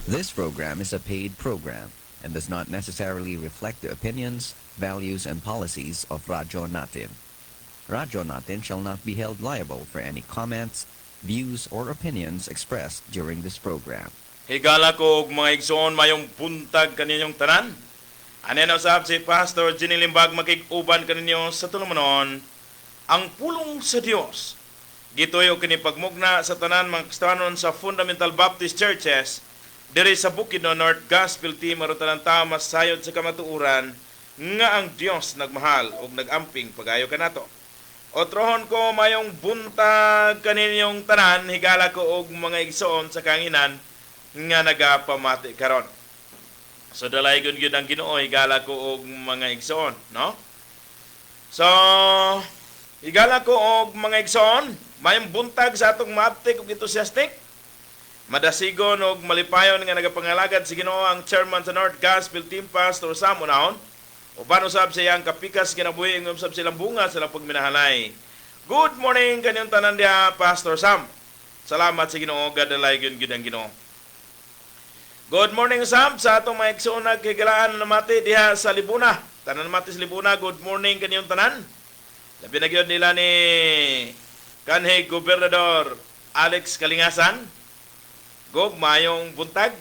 This program is a paid program and does not necessarily reflect the opinions, values, and policies of Radyo Natin. Radyo Natin shall not be held liable for any comments, views, or opinions expressed during this program. Higala ko og mga igsoon mayong buntag kaninyong tanan. Anen usab si Pastor Ginny Limbag makig-uban kaninyo sa tulumanon ang pulong sa Dios. Gituyo kini pagmugna sa tanan mga Kristiyanon sa Fundamental Baptist Churches diri sa Bukidnon North Gospel Team aron tanan ta masayod sa kamatuoran nga ang Dios nagmahal ug nagamping pagayo kanato. Otrohon ko mayong buntag kaninyong tanan, higala ko og mga igsoon sa kanginan nga nagapamati karon. So dalaygon gyud ang Ginoo, higala ko og mga igsoon, no? So higala ko og mga igsoon, mayong buntag sa atong maaptik ug enthusiastic. Madasigon og malipayon nga nagapangalagad si Ginoo ang chairman sa North Gospel Team, Pastor Sam Unahon. Uban usab sa iyang kapikas kinabuhi ng usab silang bunga sa pagminahalay. Good morning kanyang tanan diha, Pastor Sam. Salamat sa Ginoo, gadalaygon gyud ang Ginoo. Good morning, Sam, sa atong mga igsoon naghigalaan na mati diha sa Libuna. Tanan mati sa Libuna, good morning kanyang tanan. Labi na gyud nila ni kanhi Gobernador Alex Kalingasan. Gog mayong buntag.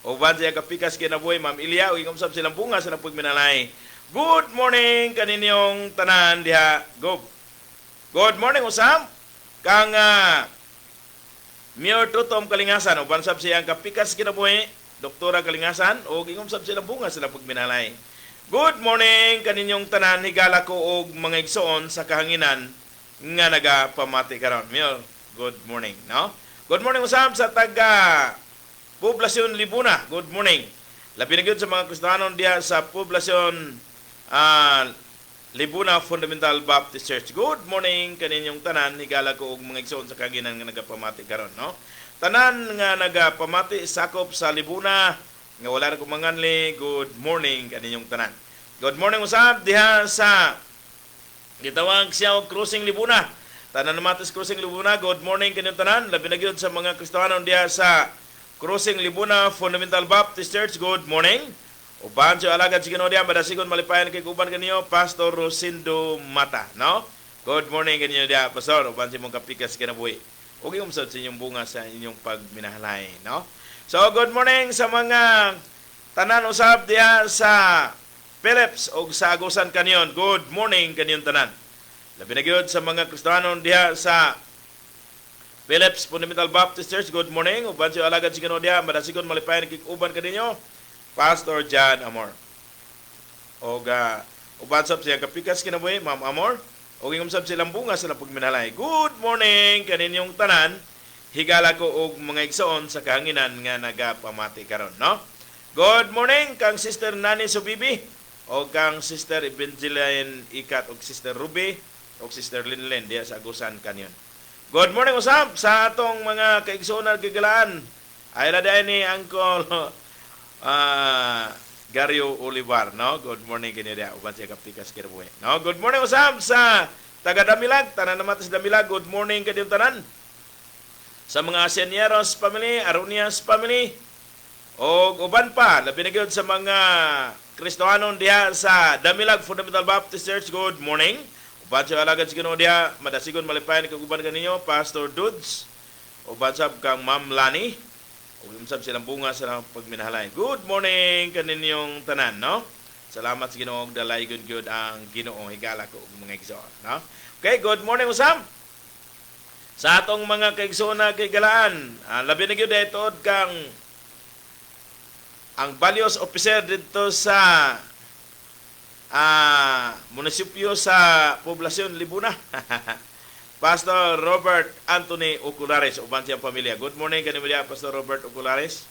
Uban siya kapikas kinabuhi, Ma'am Ilya, o ingumsab silang bunga sa pagminalay. Good morning kaninyong tanan diha, Gob. Good morning, usam. Kang Mayor Tutom Kalingasan, uban sab siya kapikas kinabuhi, Doktora Kalingasan, o ingumsab silang bunga sa pagminalay. Good morning kaninyong tanan, higala ko og mga igsoon sa kahanginan nga nagapamati karon. Mayor, good morning, no? Good morning, usam, sa taga Poblasyon Libuna, good morning. Labi na gyud sa mga Kristiyanon diha sa Poblasyon Libuna Fundamental Baptist Church. Good morning kaninyong tanan, higala ko og mga igsoon sa kaginan nga nagapamati karon, no? Tanan nga nagapamati sakop sa Libuna nga wala na kumanganli, good morning kaninyong tanan. Good morning usab diha sa gitawag siya og Crossing Libuna. Tanan matis Crossing Libuna, good morning kaninyong tanan. Labi na gyud sa mga Kristiyanon diha sa Crossing Libuna Fundamental Baptist Church, good morning. Uban sa alagad si Ginoo diha, madasigon malipayan kay uban kaniyo, Pastor Rosindo Mata, no? Good morning kaniyo diha, Pastor. Uban si mong kapikas kinabuhi. Ug umsad sa inyong bunga sa inyong pagminahalay, no? So, good morning sa mga tanan usab diha sa Philips ug sa Agusan Canyon. Good morning kaniyon tanan. Labi na gyud sa mga Kristiyanon diha sa Philips Fundamental Baptist Church, good morning. Uban siya alagad si Ginoo diha, madasigon malipayan kig-uban kaninyo, Pastor John Amor. O uban sab siya kapikas kinabuhi, Ma'am Amor. O ingumsab silang bunga sa pagminalay. Good morning kaninyong tanan. Higala ko og mga igsoon sa kahanginan nga nagapamati karon, no? Good morning kang Sister Nani Subibi o kang Sister Evangeline Ikat o Sister Ruby o Sister Linlen diha sa Agusan Canyon. Good morning usab sa atong mga kaigsoon at gigalaan. Ay na ni Uncle Gario Olivar, no? Good morning kaniya uban siya kapikas kinabuhi. No, good morning usab sa taga Damilag, tanan naman sa Damilag. Good morning kaniyong tanan. Sa mga Senieros family, Arunias family, o uban pa, labi na gyud sa mga Kristohanon diha sa Damilag Fundamental Baptist Church, good morning. Uban sa alagad si Ginoo diha, madasigon malipayan kag uban kaninyo, Pastor Dudes. Uban sab kang Ma'am Lani. Uban sab silang bunga sa pagminahalay. Good morning kaninyong tanan, no? Salamat sa Ginoo, dalaygon gyud ang Ginoo, higala ko og mga igsoon, no? Okay, good morning usab. Sa atong mga kaigsoon na kaigalaan, labi na gyud ito kang ang values officer dito sa munisipyo sa Poblasyon Libuna. Pastor Robert Anthony Oculares, uban siyang pamilya. Good morning kanimo diha, Pastor Robert Oculares.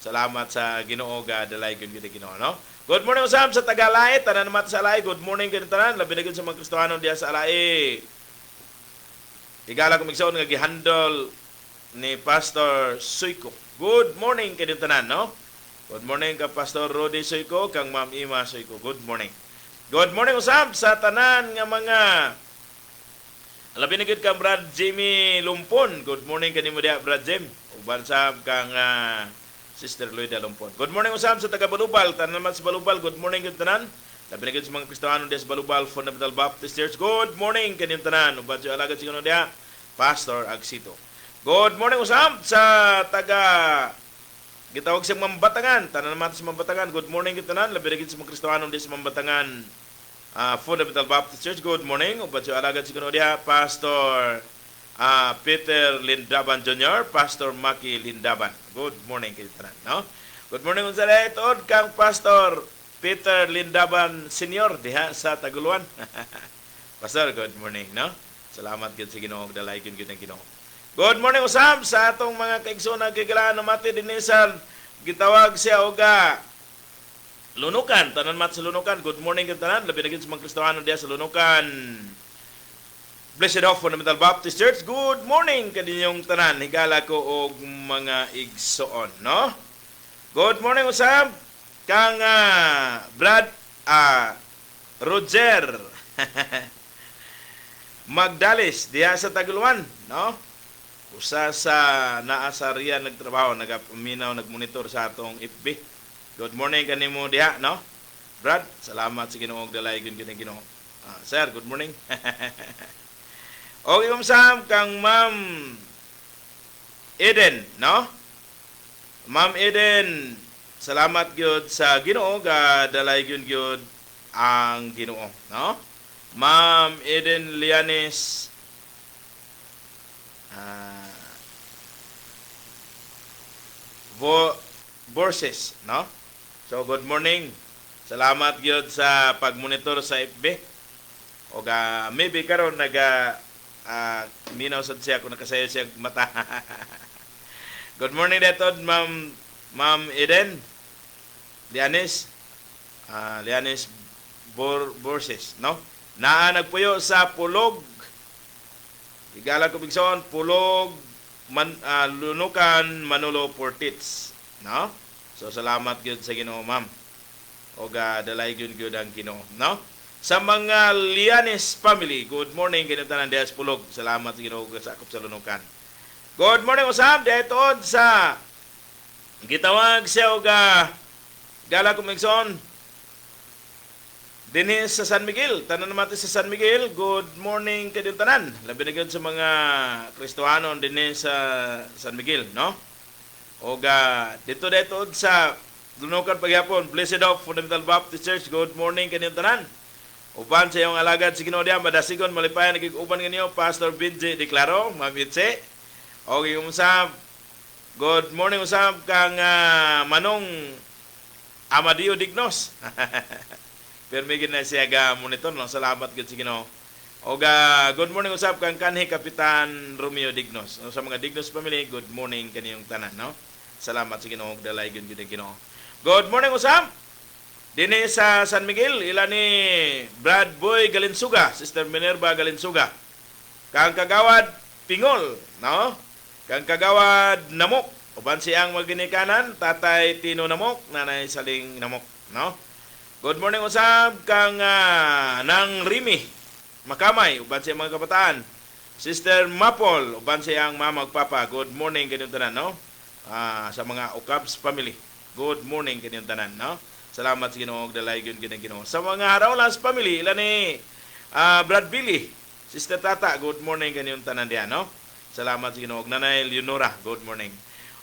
Salamat sa Ginoo, dalaygon gyud Ginoo, no? Good morning usab sa Tagalay, tanan naman sa Alay. Good morning kanimo tanan, labi na gyud sa mga Kristohanon diha sa Alay. Higala ko migsoon nga gihandle ni Pastor Suiko. Good morning kanimo tanan, no? Good morning ka Pastor Rodi Suiko, kang Ma'am Ima Suiko. Good morning. Good morning usab sa tanan nga mga Labi na gid kang Brad Jimmy Lumpon. Good morning kanimo diha Brad Jim. Uban sa kang Sister Lloyda Lumpon. Good morning usab sa taga Balubal. Tanan naman sa Balubal. Good morning gid tanan. Labi na gid sa mga Kristiyano diha sa Balubal Fundamental Baptist Church. Good morning kaniyong tanan. Uban sa alagad siguro diha Pastor Agsito. Good morning usab sa taga gitawag sa Mambatangan. Tanan naman sa Mambatangan. Good morning gid tanan. Labi na gid sa mga Kristiyano diha sa Mambatangan Fundamental Baptist Church. Good morning. Uban sa alagad siguro diha Pastor Peter Lindaban Jr., Pastor Maki Lindaban. Good morning kayo tanan, no? Good morning unsa dayon kang Pastor Peter Lindaban Senior diha sa Taguluan. Pastor, good morning, no? Salamat gid sa Ginoo, dalay gid ang Ginoo. Good morning usab sa atong mga kaigsoon gigalaan na mati dinhi sa gitawag siya og Lunukan, tanan mat sa Lunukan. Good morning gid tanan, labi na gid sa mga Kristiyano diha sa Lunukan. Blessed Hope Fundamental Baptist Church. Good morning kaninyong tanan. Higala ko og mga igsoon, no? Good morning usab kang Brad Roger Magdalis diha sa Taguluan, no? Usa sa naa sa riyan nagtrabaho, nagapaminaw, nagmonitor sa atong FB. Good morning kanimo diha, no? Brad, salamat sa Ginoo og dalay gyud kini Ginoo. Sir, good morning. Okay, umsam kang Ma'am Eden, no? Ma'am Eden, salamat gyud sa Ginoo, dalay gyud ang Ginoo, no? Ma'am Eden Lianes Borses, no? So, good morning. Salamat gyud sa pagmonitor sa FB. O maybe karon minaw sad siya kung nakasayo siya mata. Good morning detod Ma'am Eden Lianes Borses, no? Naa nagpuyo sa Pulog. Igala ko bigson Pulog Lunukan Manolo Portits, no? So salamat gyud sa Ginoo, ma'am. O dalay gyud ang Ginoo, no? Sa mga Lianes family, good morning kaniyong tanan diha sa Pulog. Salamat sa Ginoo sa akop sa Lunukan. Good morning usab dayton sa gitawag siya og gala kumigson dinhi sa San Miguel. Tanan naman sa San Miguel. Good morning kaniyong tanan. Labi na gyud sa mga Kristiyano dinhi sa San Miguel, no? O dito sa Lunukan pagyapon, Blessed Hope Fundamental Baptist Church. Good morning kaniyong tanan. Uban sa iyong alagad si Ginoo diha madasigon malipayan nagig-uban kanyo Pastor Benji Declaro, Ma'am Itse. Okay, usab. Good morning usab kang Manong Amadio Dignos. Pero may gina siya monitor, no? Salamat gid si Ginoo. O good morning usab kang kanhi Kapitan Romeo Dignos. No, sa mga Dignos family, good morning kaniyong tanan, no? Salamat sa Ginoo, dalay gyud ang Ginoo. Good morning usab. Dini sa San Miguel, ila ni Brad Boy Galinsuga, Sister Minerva Galinsuga. Kang kagawad Pingol, no? Kang kagawad Namok, uban siyang maginikanan, Tatay Tino Namok, Nanay Saling Namok, no? Good morning usab kang Nang Rimi Makamay, uban siyang mga kabataan. Sister Mapol, uban siyang mama ug papa. Good morning kaninyong tanan, no? Sa mga Ukabs family. Good morning kaninyong tanan, no? Salamat sa Ginoo, dalay gyud ang Ginoo. Sa mga Haraulas family, ila ni Brad Billy, Sister Tata, good morning kaniyong tanan diha, no? Salamat sa Ginoo. Nanay Leonora, good morning.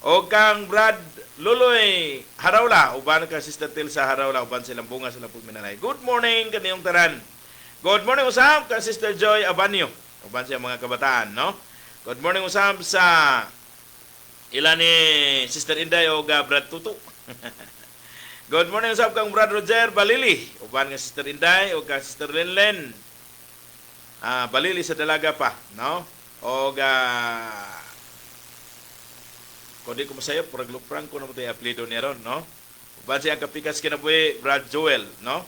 O kang Brad Luloy Haraula, uban ka Sister Tilsa Haraula, uban silang bunga sila pud minalay. Good morning kaniyong tanan. Good morning usab kang Sister Joy Abanyo, uban siya mga kabataan, no? Good morning usab sa ila ni Sister Inday o Brad Tutu. Good morning usab kang Brad Roger Balili, uban nga Sister Inday o kang Sister Lenlen. Balili sa dalaga pa, no? O kundi ko masayop, Praglo Franco na mo tayo apelido niya ron, no? Uban siya kapikas kinabuhi, Brad Joel, no?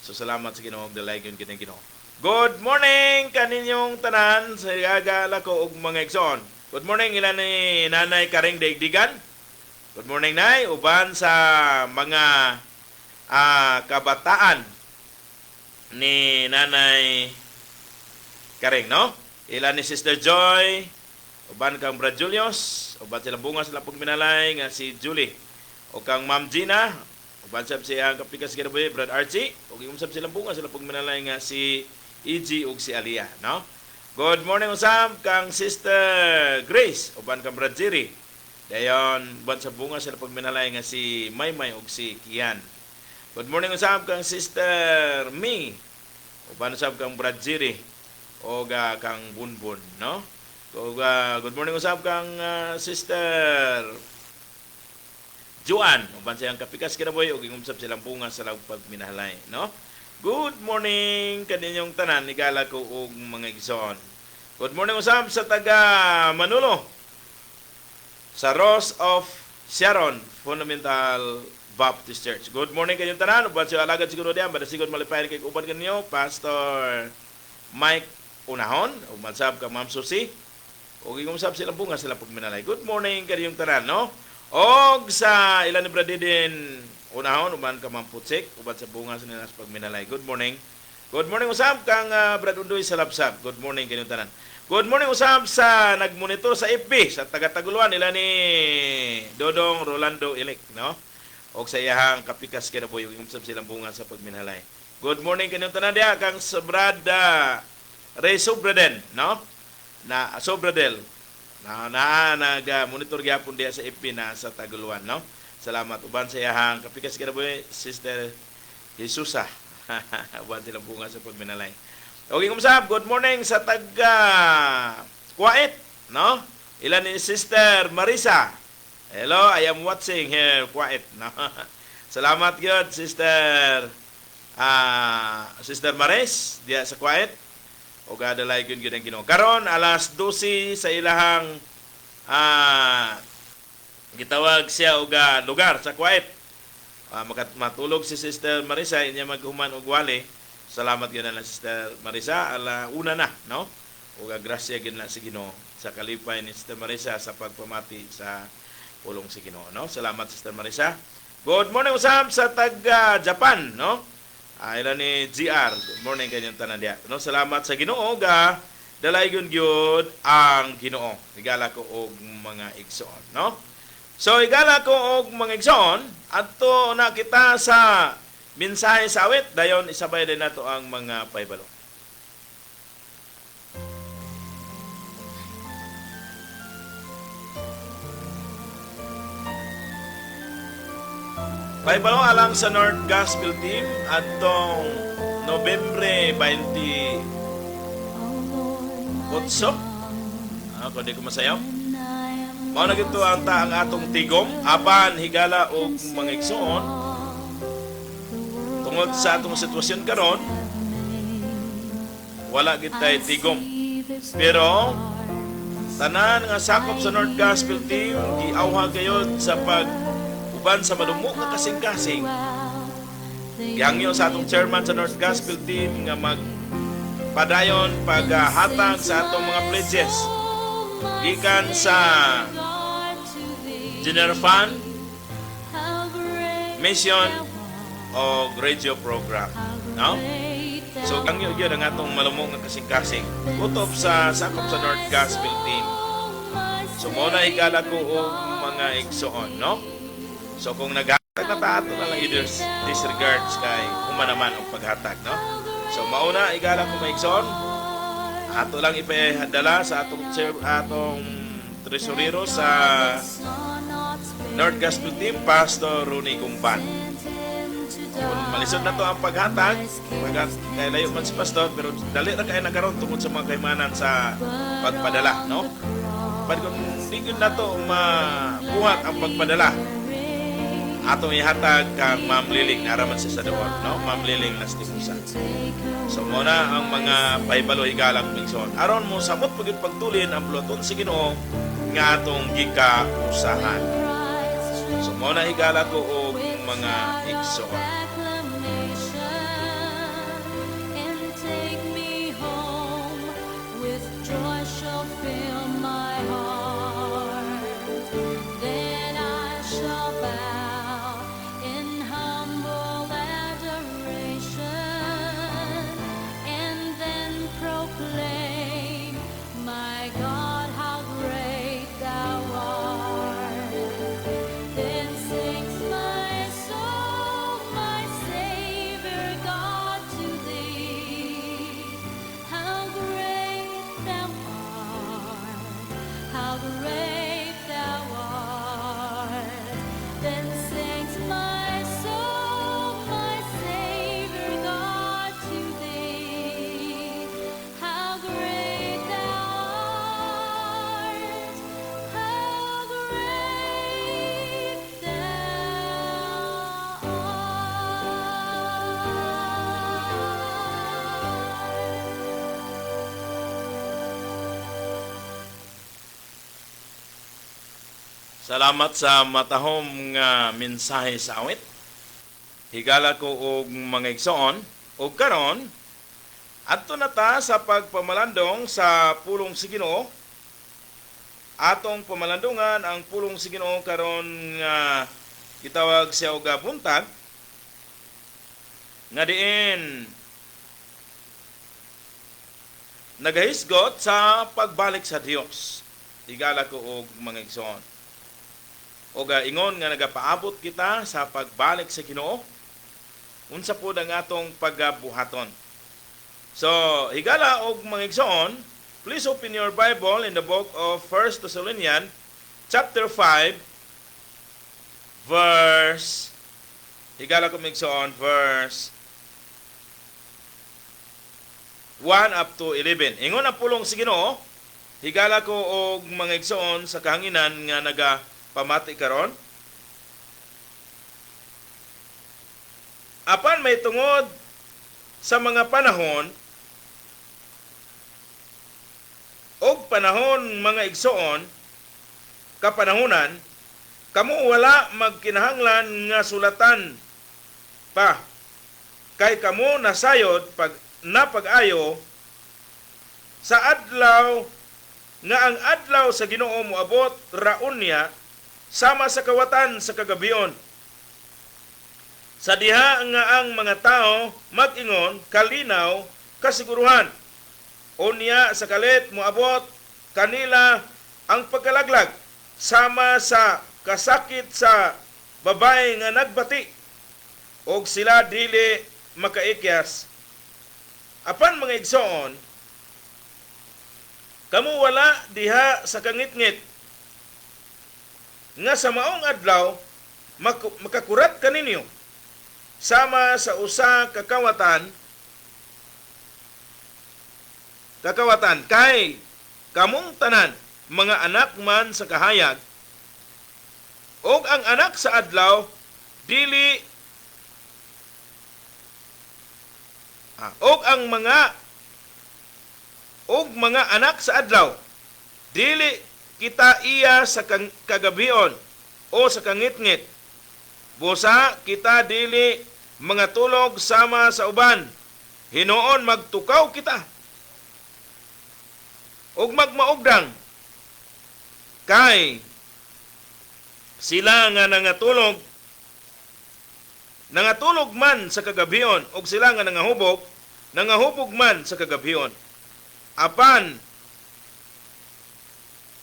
So salamat sa Ginoo, dalay gyud kitang Ginoo. Good morning kaninyong tanan sa gagala ko og mga igsoon. Good morning ilan ni Nanay Karing Daigdigan. Good morning, Nay. Uban sa mga kabataan ni Nanay Karing, no? Ila ni Sister Joy, uban kang Brad Julius, uban silang bunga sila pagminalay nga si Julie. O kang Ma'am Gina, uban sab siya kapikas kinabuhi, Brad Archie, o usab silang bunga sila pagminalay nga si EG ug si Aliyah, no? Good morning usab kang Sister Grace, uban kang Brad Jerry. Dayon, uban sa bunga sila pagminalay nga si Maymay ug si Kian. Good morning usab kang Sister Me, uban usab kang Brad Jerry o kang Bunbun, no? Good morning usab kang Sister Juan, uban siyang kapikas kinabuhi ug ingumsab silang bunga sa pagminahalay, no? Good morning kaninyong tanan, igala ko og mga igsoon. Good morning usab sa taga Manolo, sa Rose of Sharon Fundamental Baptist Church. Good morning kaninyong tanan, uban siya alagad siguro diyan, bada siguro malipayan kay uban kanyo, Pastor Mike Unahon, uban sab ka Ma'am Susi, ug ingumsab silang bunga sila pagminalay. Good morning kaninyong tanan, no? Og sa ilan ni Bradidin Unahon, uban ka Mamputsik, uban sa bunga sa nila sa pagminalay. Good morning. Good morning usab kang Brad Undoy sa Lapsap. Good morning kanyang tanan. Good morning usab sa nagmonitor sa FB sa taga-Taguluan nila ni Dodong Rolando Ilik, no? Og sa iyahang kapikas kinabuhi ug usab silang bunga sa pagminalay. Good morning kanyang tanan dia kang Brad Ray Sobraden, no? Na Sobradel. Nag-monitor gyapon dia sa FB na sa Taguluan, no? Salamat uban sa iyahang kapikas kinabuhi Sister Jesusa. Uban silang bunga sa pagminalay. Okay, kumusab, good morning sa taga Kuwait, no? Ilan ni Sister Marisa. Hello, I am watching here Kuwait, no? Salamat gyud Sister Sister Maris diya sa Kuwait. O gadalay gyud ang Ginoo. Karon alas 12 sa ilahang gitawag siya og lugar sa Kuwait. Matulog si Sister Marisa inya maghuman og wali. Salamat gyud na Sister Marisa ala una na, no? Ug grasya gyud na si Ginoo sa kalipay ni Sister Marisa sa pagpamati sa pulong si Ginoo, no? Salamat Sister Marisa. Good morning usab sa taga Japan, no? Ilan ni GR. Good morning kanyang tanan diya. No, salamat sa Ginoo ga dalay gyud ang Ginoo. Igala ko og mga igsoon, no? So, igala ko og mga igsoon, adto na kita sa mensahe sa awit, dayon isabay din nato ang mga paybalo. Paybalo alang sa North Gospel Team adtong Nobyembre 28. Kung di ko masayaw. Mao na gito ang atong tigom apan higala og mga igsoon tungod sa atong sitwasyon karon wala gitay tigom pero tanan nga sakop sa North Gospel Team giawha gayud sa uban sa madumok nga kasing-kasing gihangyo sa atong chairman sa North Gospel Team nga magpadayon paghatag sa atong mga pledges gikan sa General Fund, Mission o radio program, no? So gangyo gyud ang atong malumong nga kasing-kasing kutob sa sakop sa North Gospel Team. So mo na igala ko og mga igsoon, no? So kung naghatag na ato na lang disregards kay humanaman og paghatag, no? So mauna igala ko mga igsoon ato lang ipadala sa atong tresurero sa North Gospel Team, Pastor Ronnie Gumban. Kung malisod na to ang paghatag, kaya layo man si Pastor, pero dali na kayo nagkaroon tungkol sa mga kaimanan sa pagpadala, no? Pag kung hindi na to mabuhat ang pagpadala, atong ihatag kang Ma'am Liling, naraman siya sa dawat, no? Ma'am Liling Lastimusa. So muna ang mga pahibalo higalang mingson. Aron mo samot pagtulin ang pluton si Ginoo nga atong gikausahan. So muna higala ko og mga igsoon. great thou art. Then sings my soul, my Savior God, to thee. How great thou art, how great thou Salamat sa matahom nga mensahe sa awit. Higala ko og mga igsoon, og karon adto na ta sa pagpamalandong sa pulong sa Ginoo. Atong pamalandungan ang pulong sa Ginoo karon nga gitawag siya og buntag nga diin nagahisgot sa pagbalik sa Dios. Higala ko og mga igsoon. O ingon nga nagapaabot kita sa pagbalik sa Ginoo, unsa po ang atong pagbuhaton. So, higala og mga igsoon, please open your Bible in the book of 1 Thessalonians chapter 5 verse higala ko mga igsoon verse 1 up to 11. Ingon ang pulong sa Ginoo, higala ko og mga igsoon sa kahanginan nga pamati karon. Apan may tungod sa mga panahon og panahon mga igsoon kapanahunan kamo wala magkinahanglan nga sulatan pa kay kamo nasayod pag-ayo sa adlaw nga ang adlaw sa Ginoo moabot raon niya sama sa kawatan sa kagabion. Sa diha nga ang mga tao mag-ingon kalinaw kasiguruhan. Unya sa kalit moabot kanila ang pagkalaglag sama sa kasakit sa babae nga nagbati og sila dili makaikyas. Apan mga igsoon, kamo wala diha sa kangitngit nga sa maong adlaw makakurat kaninyo sama sa usa kakawatan kay kamong tanan mga anak man sa kahayag og ang anak sa adlaw dili og mga anak sa adlaw dili kita iya sa kagabion o sa kangitngit. Busa kita dili mga tulog sama sa uban. Hinoon magtukaw kita. Og magmaugdang. Kay sila nga nangatulog man sa kagabion og sila nga nangahubog man sa kagabion. Apan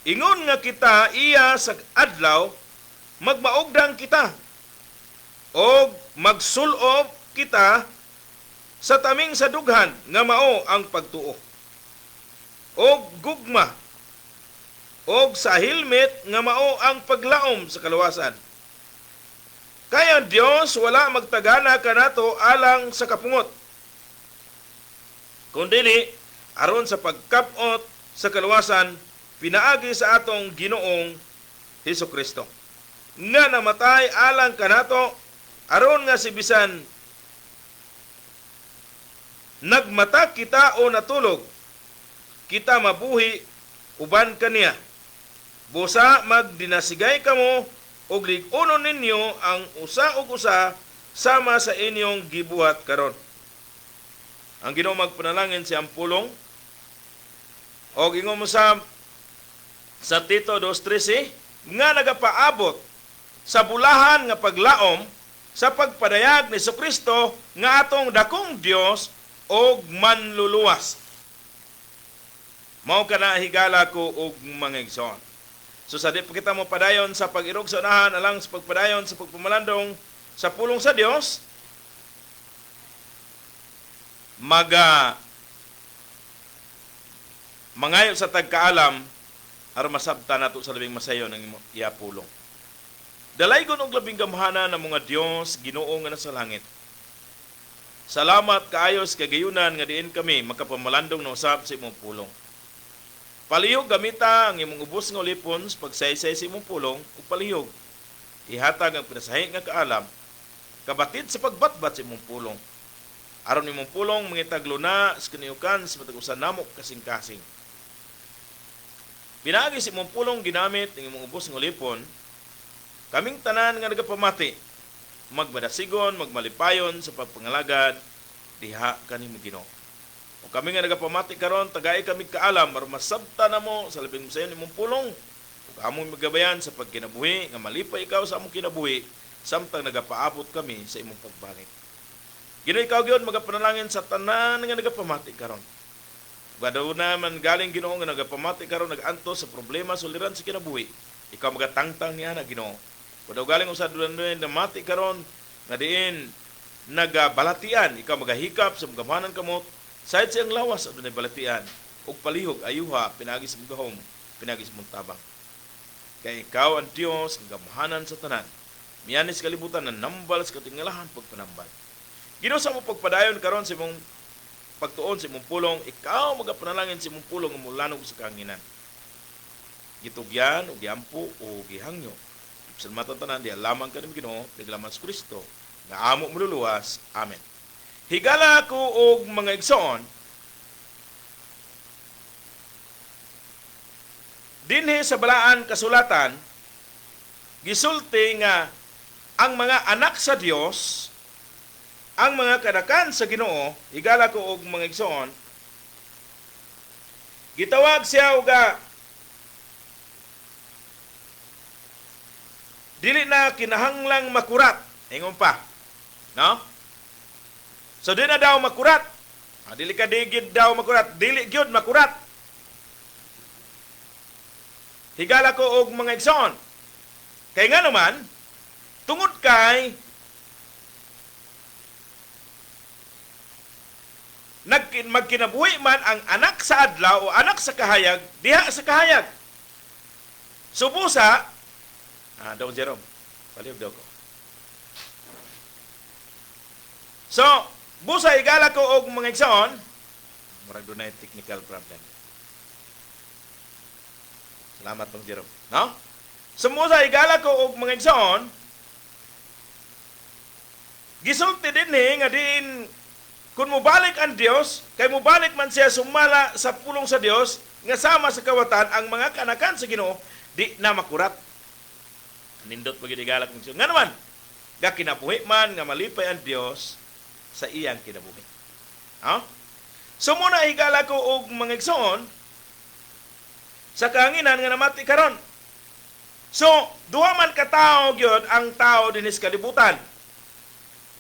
ingon nga kita iya sa adlaw, magmaugdang kita o magsulob kita sa taming sa dughan nga mao ang pagtuo. O gugma o sa helmet nga mao ang paglaom sa kaluwasan. Kaya ang Dios wala magtagana kanato alang sa kapungot. Kundili aron sa pagkapot sa kaluwasan pinaagi sa atong Ginoong Hesukristo nga namatay alang kanato aron nga si bisan nagmata kita o natulog kita mabuhi uban kaniya. Busa magdinasigay kamo og lig-unon ninyo ang usa ug usa sama sa inyong gibuhat karon. Ang Ginoo magpanalangin siyang pulong og ingon mo sa Tito 2:13 nga nagapaabot sa bulahan nga paglaom sa pagpadayag ni Jesucristo nga atong dakong Dios og manluluwas. Mao kana higala ko og mga igsoon. So sa di pa kita mo padayon sa pag-irog sa unahan alang sa pagpadayon sa pagpamalandong sa pulong sa Dios, mangayo sa tagkaalam aron masabtan nato sa labing masayo ng imo iapulong. Dalaygon og labing gamhana ng mga Dios Ginoo nga nasa langit. Salamat kaayo sa kagayunan nga diin kami makapamalandong na usab sa imong pulong. Palihog gamita ang imong ubos nga ulipon sa pagsaysay sa imong pulong ug palihog ihatag ang pinasahi nga kaalam kabatid sa pagbatbat sa imong pulong. Aron imong pulong mangitag luna sa kaniukan sa matag usa namo kasing-kasing. Pinaagi sa imong pulong ginamit ang imong ubos nga ulipon, kaming tanan nga nagapamati, magmadasigon, magmalipayon sa pagpangalagad, diha kanimo Ginoo. O kami nga nagapamati karon, tagay kami kaalam, aron masabta na mo sa labing masayon imong pulong, ug among magabayan sa pagkinabuhi, nga malipay ikaw sa among kinabuhi, samtang nagapaabot kami sa imong pagbalik. Ginoo ikaw gyud magapanalangin sa tanan nga nagapamati karon. Baduna man galing Ginoo nga nagapamati karon naganto sa problema suliran sa kinabuhi. Ikaw magatangtang niya na Ginoo. Kudaw galing usad dulan na mati karon nga diin nagabalatian, ikaw magahikap sa gamhanan kamot, sayad siyang lawas adunay balatian ug palihog ayuha pinagi sa gahom, pinagi sa tabang. Kay ikaw ang Dios nga gamhanan sa tanan. Miyanis kalibutan na nambal sa katingalahan pagpanambal. Ginoo sa mo pagpadayon karon sa imong pagtuon sa imong pulong, ikaw magapanalangin sa imong pulong nga mulanog sa kahanginan. Gitugyan o giampo o gihangyo. Sa matatanan di lamang kanimo Ginoo, naglaman sa Kristo, nga amo mululuwas. Amen. Higala ko og mga igsoon, dinhi sa balaan kasulatan, gisulti nga ang mga anak sa Dios, ang mga kanakan sa Ginoo, higala ko og mga igsoon, gitawag siya og dili na kinahanglang makurat. Ingon pa. No? So, di na daw makurat. Dili ka digid daw makurat. Dili gyud makurat. Higala ko og mga igsoon. Kay nga naman, tungod kay magkinabuhi man ang anak sa adlaw o anak sa kahayag, diha sa kahayag. Subusa, Dong Jerome, palihog daw ko. So, busa igala ko og mga igsoon, murag dunay technical problem. Salamat Dong Jerome. No? So, busa igala ko og mga igsoon, gisulti din nga din kung mubalik ang Dios, kay mubalik man siya sumala sa pulong sa Dios, nga sama sa kawatan ang mga kanakan sa Ginoo, di na makurat. Nindot magigalak ng Nga naman, ga kinabuhi man nga malipay ang Dios sa iyang kinabuhi. So muna higala ko og mga igsoon sa kahanginan nga namati karon. So duha man ka tawo gyud ang tawo dinis kalibutan.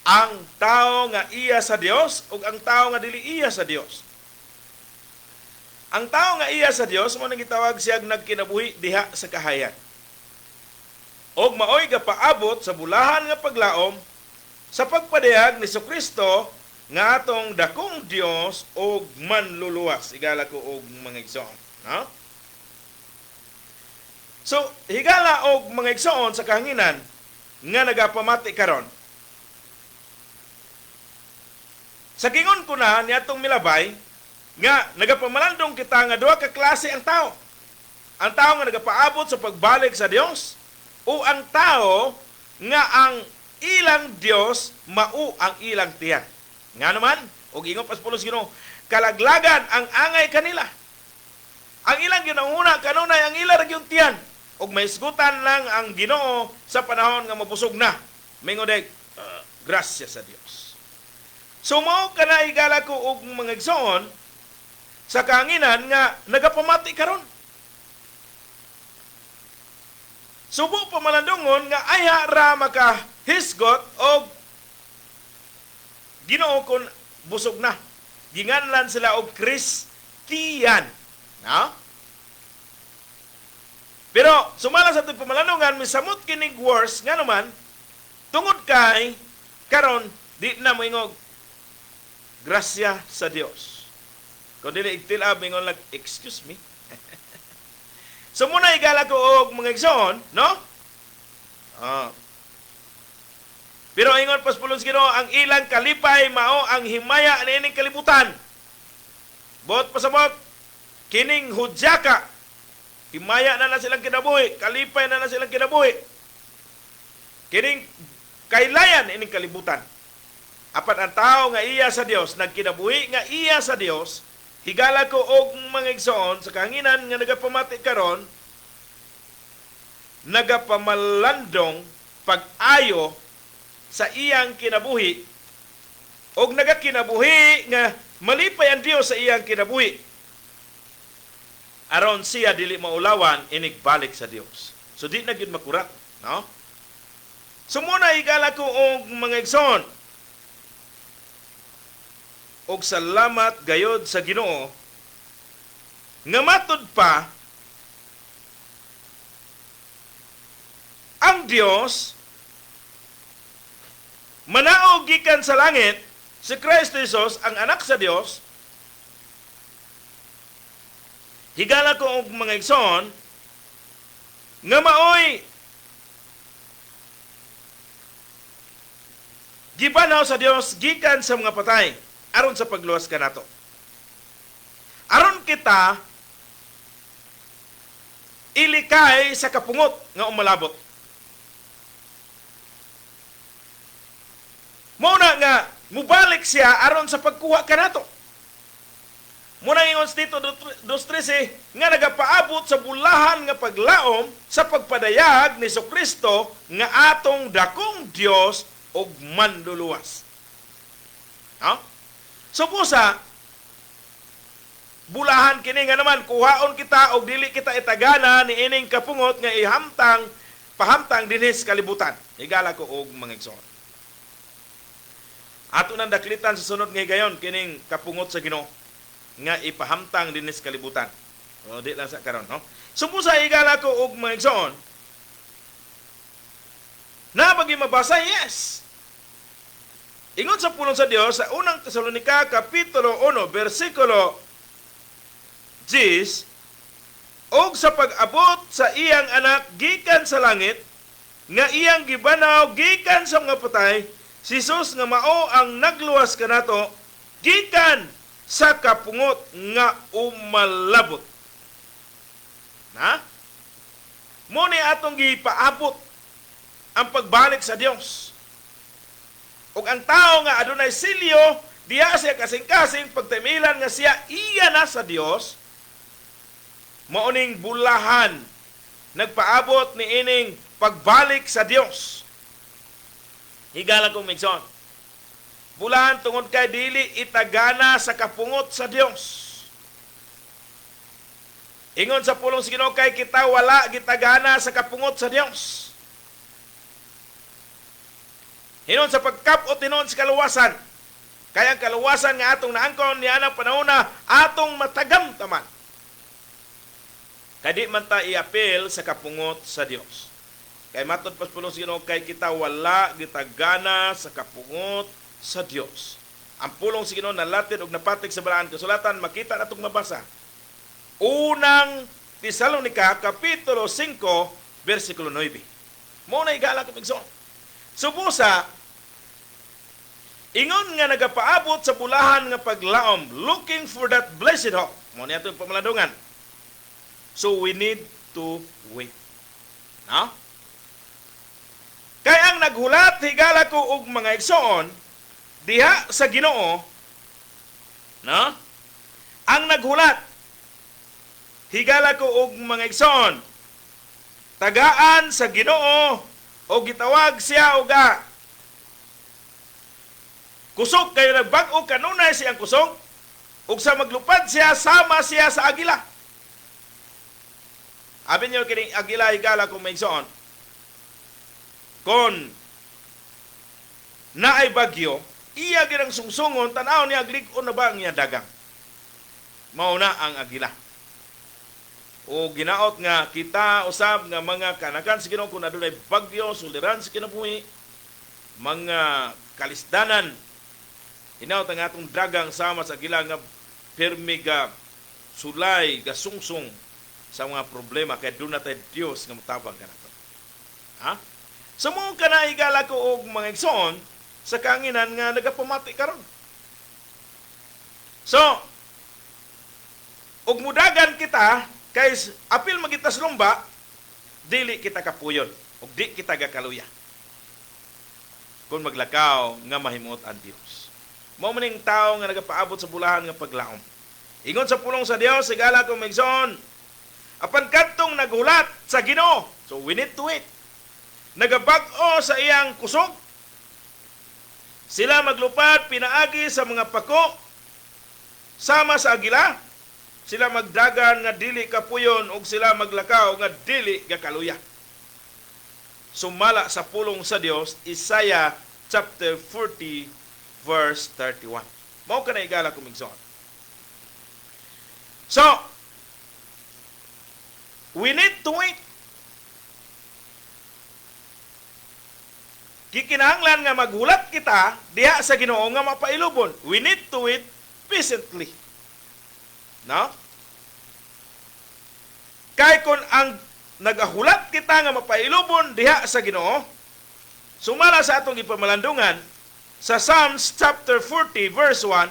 Ang tawo nga iya sa Dios ug ang tawo nga dili iya sa Dios. Ang tawo nga iya sa Dios mo nang gitawag siya nagkinabuhi diha sa kahayag. Og maoy gapaabot sa bulahan nga paglaom sa pagpadayag ni Kristo nga atong dakong Dios og manluluwas. Higala ko og mga igsoon. No? So, higala og mga igsoon sa kahanginan nga nagapamati karon. Sa gingon ko na niadtong milabay nga nagapamalandong kita nga duha ka klase ang tao. Ang tao nga nagapaabot sa pagbalik sa Dios o ang tao nga ang ilang Dios mao ang ilang tiyan. Nga naman, og ingon pas pulos Ginoo, kalaglagan ang angay kanila. Ang ilang ginahuna kanunay ang ila ra gyud tiyan. Og maisgutan lang ang Ginoo sa panahon nga mabusog na. Mingodek, grasya sa Dios. So mao kana higala ko og mga igsoon sa kahanginan nga nagapamati karon. Subo pamalandungon nga ayha ra makahisgot og Ginoo kon busog na. Ginganlan sila og Kristiyan. No? Pero sumala sa itong pamalandungan, misamot kinig worse nga naman, tungod kay karon di na moingog grasya sa Dios. Kung dili igtilab ingon lang, excuse me. So muna igala ko og mga igsoon, no? Ah. Pero ingon paspulong Ginoo, ang ilang kalipay mao ang himaya niining kalibutan. Bot pasabot kining hudyaka, himaya na silang kinabuhi, kalipay na silang kinabuhi. Kining kailayan ining kalibutan. Apat ang tao nga iya sa Dios, nagkinabuhi nga iya sa Dios, higala ko og mga igsoon sa kahanginan nga nagapamati karon, nagapamalandong pag-ayo sa iyang kinabuhi og nagakinabuhi nga malipay ang Dios sa iyang kinabuhi aron siya dili maulawan inig balik sa Dios. So di na gyud makurat, no? So muna higala ko og mga igsoon og salamat gayod sa Ginoo nga matud pa ang Dios manaog gikan sa langit si Kristo Jesus ang anak sa Dios. Higala ko og mga igsoon nga maoy gibanaw sa Dios gikan sa mga patay aron sa pagluwas kanato. Aron kita ilikay sa kapungot nga umalabot. Muna nga mubalik siya aron sa pagkuha kanato. Muna ingon dito 2:13 nga nagapaabot sa bulahan nga paglaom sa pagpadayag ni Jesucristo nga atong dakong Dios ug manluluwas. No? So busa bulahan kini nga naman kuhaon kita og dili kita itagana ni ining kapungot nga pahamtang dinhis kalibutan. Higala ko og mga igsoon. Ato nang daklitan sa sunod nga higayon kining kapungot sa Ginoo nga ipahamtang dinhis kalibutan. O di lang sa karon, no? Sumusa higala ko og mga igsoon. Na bagi mabasa, yes. Ingon sa pulong sa Dios sa unang Tesalonica kapitulo 1 bersikulo 10, og sa pag-abot sa iyang anak gikan sa langit nga iyang gibanaw gikan sa mga patay, si Jesus nga mao ang nagluwas kanato gikan sa kapungot nga umalabot. Na? Muni atong gipaabot ang pagbalik sa Dios. Ug ang tao nga adunay silyo, diya siya kasing-kasing pagtimilan nga siya iya na sa Dios, mauning bulahan nagpaabot ni ining pagbalik sa Dios. Higala kong migson. Bulahan tungod kay dili itagana sa kapungot sa Dios. Ingon sa pulong sa Ginoo kay kita wala gitagana sa kapungot sa Dios. Hinon sa pagkapot hinon sa kaluwasan. Kaya ang kaluwasan nga atong naangkon ni anang panahon na atong matagam taman. Kadi man ta i-appeal sa kapungot sa Dios. Kay matod pas pulong sa Ginoo kay kita wala gitagana sa kapungot sa Dios. Ang pulong sa Ginoo nalatid og napatig sa balaan kasulatan makita natong mabasa. Unang Tesalonica kapitulo 5 bersikulo 9. Mo na igala ko pigson. Subusa ingon nga nagapaabot sa bulahan nga paglaom, looking for that blessed hope. Mo niya itong pamaladungan. So we need to wait. No? Kaya ang naghulat, higala ko og mga igsoon, diha sa Ginoo, no? Ang naghulat, higala ko og mga igsoon, tagaan sa Ginoo, o gitawag siya og kusog kayo nagbag-o kanunay siyang kusog, ug sa maglupad siya, sama siya sa agila. Abin niyo kining agila higala kung may igsoon, kon naay bagyo, iya girang sungsungon, tanaw niya aglig-on na ba ang iya dagang. Mauna ang agila. O ginaot nga kita usab nga mga kanakan sa Ginoo kung adunay bagyo, suliran sa kinabuhi, mga kalisdanan, hinaot ang atong dagang sama sa agila nga pirmi ga sulay, ga sungsong sa mga problema kay doon natin Dios nga mutabang kanato. Ha? So mo kana higala ko og mga igsoon sa kanginan nga nagapamati karon. So, ug mudagan kita kay apil magitas lumba, dili kita kapuyon ug di kita gakaluya. Kung maglakaw nga mahimot ang Dios. Mao maning tawo nga nagapaabot sa bulahan nga paglaom. Ingon sa pulong sa Dios, sigala ko migson, apan kadtong naghulat sa Ginoo. So we need to wait. Nagabag-o sa iyang kusog. Sila maglupad pinaagi sa mga pako sama sa agila. Sila magdagan nga dili kapuyon ug sila maglakaw nga dili gakaluya. Sumala sa pulong sa Dios, Isaiah chapter 40 verse 31. Mao ka na igala kumigson. So, we need to wait. Kikinahanglan nga maghulat kita diha sa Ginoo nga mapailubon. We need to wait patiently. No? Kay kung ang nagahulat kita nga mapailubon diha sa Ginoo, sumala sa atong ipamalandungan sa Psalms chapter 40 verse 1,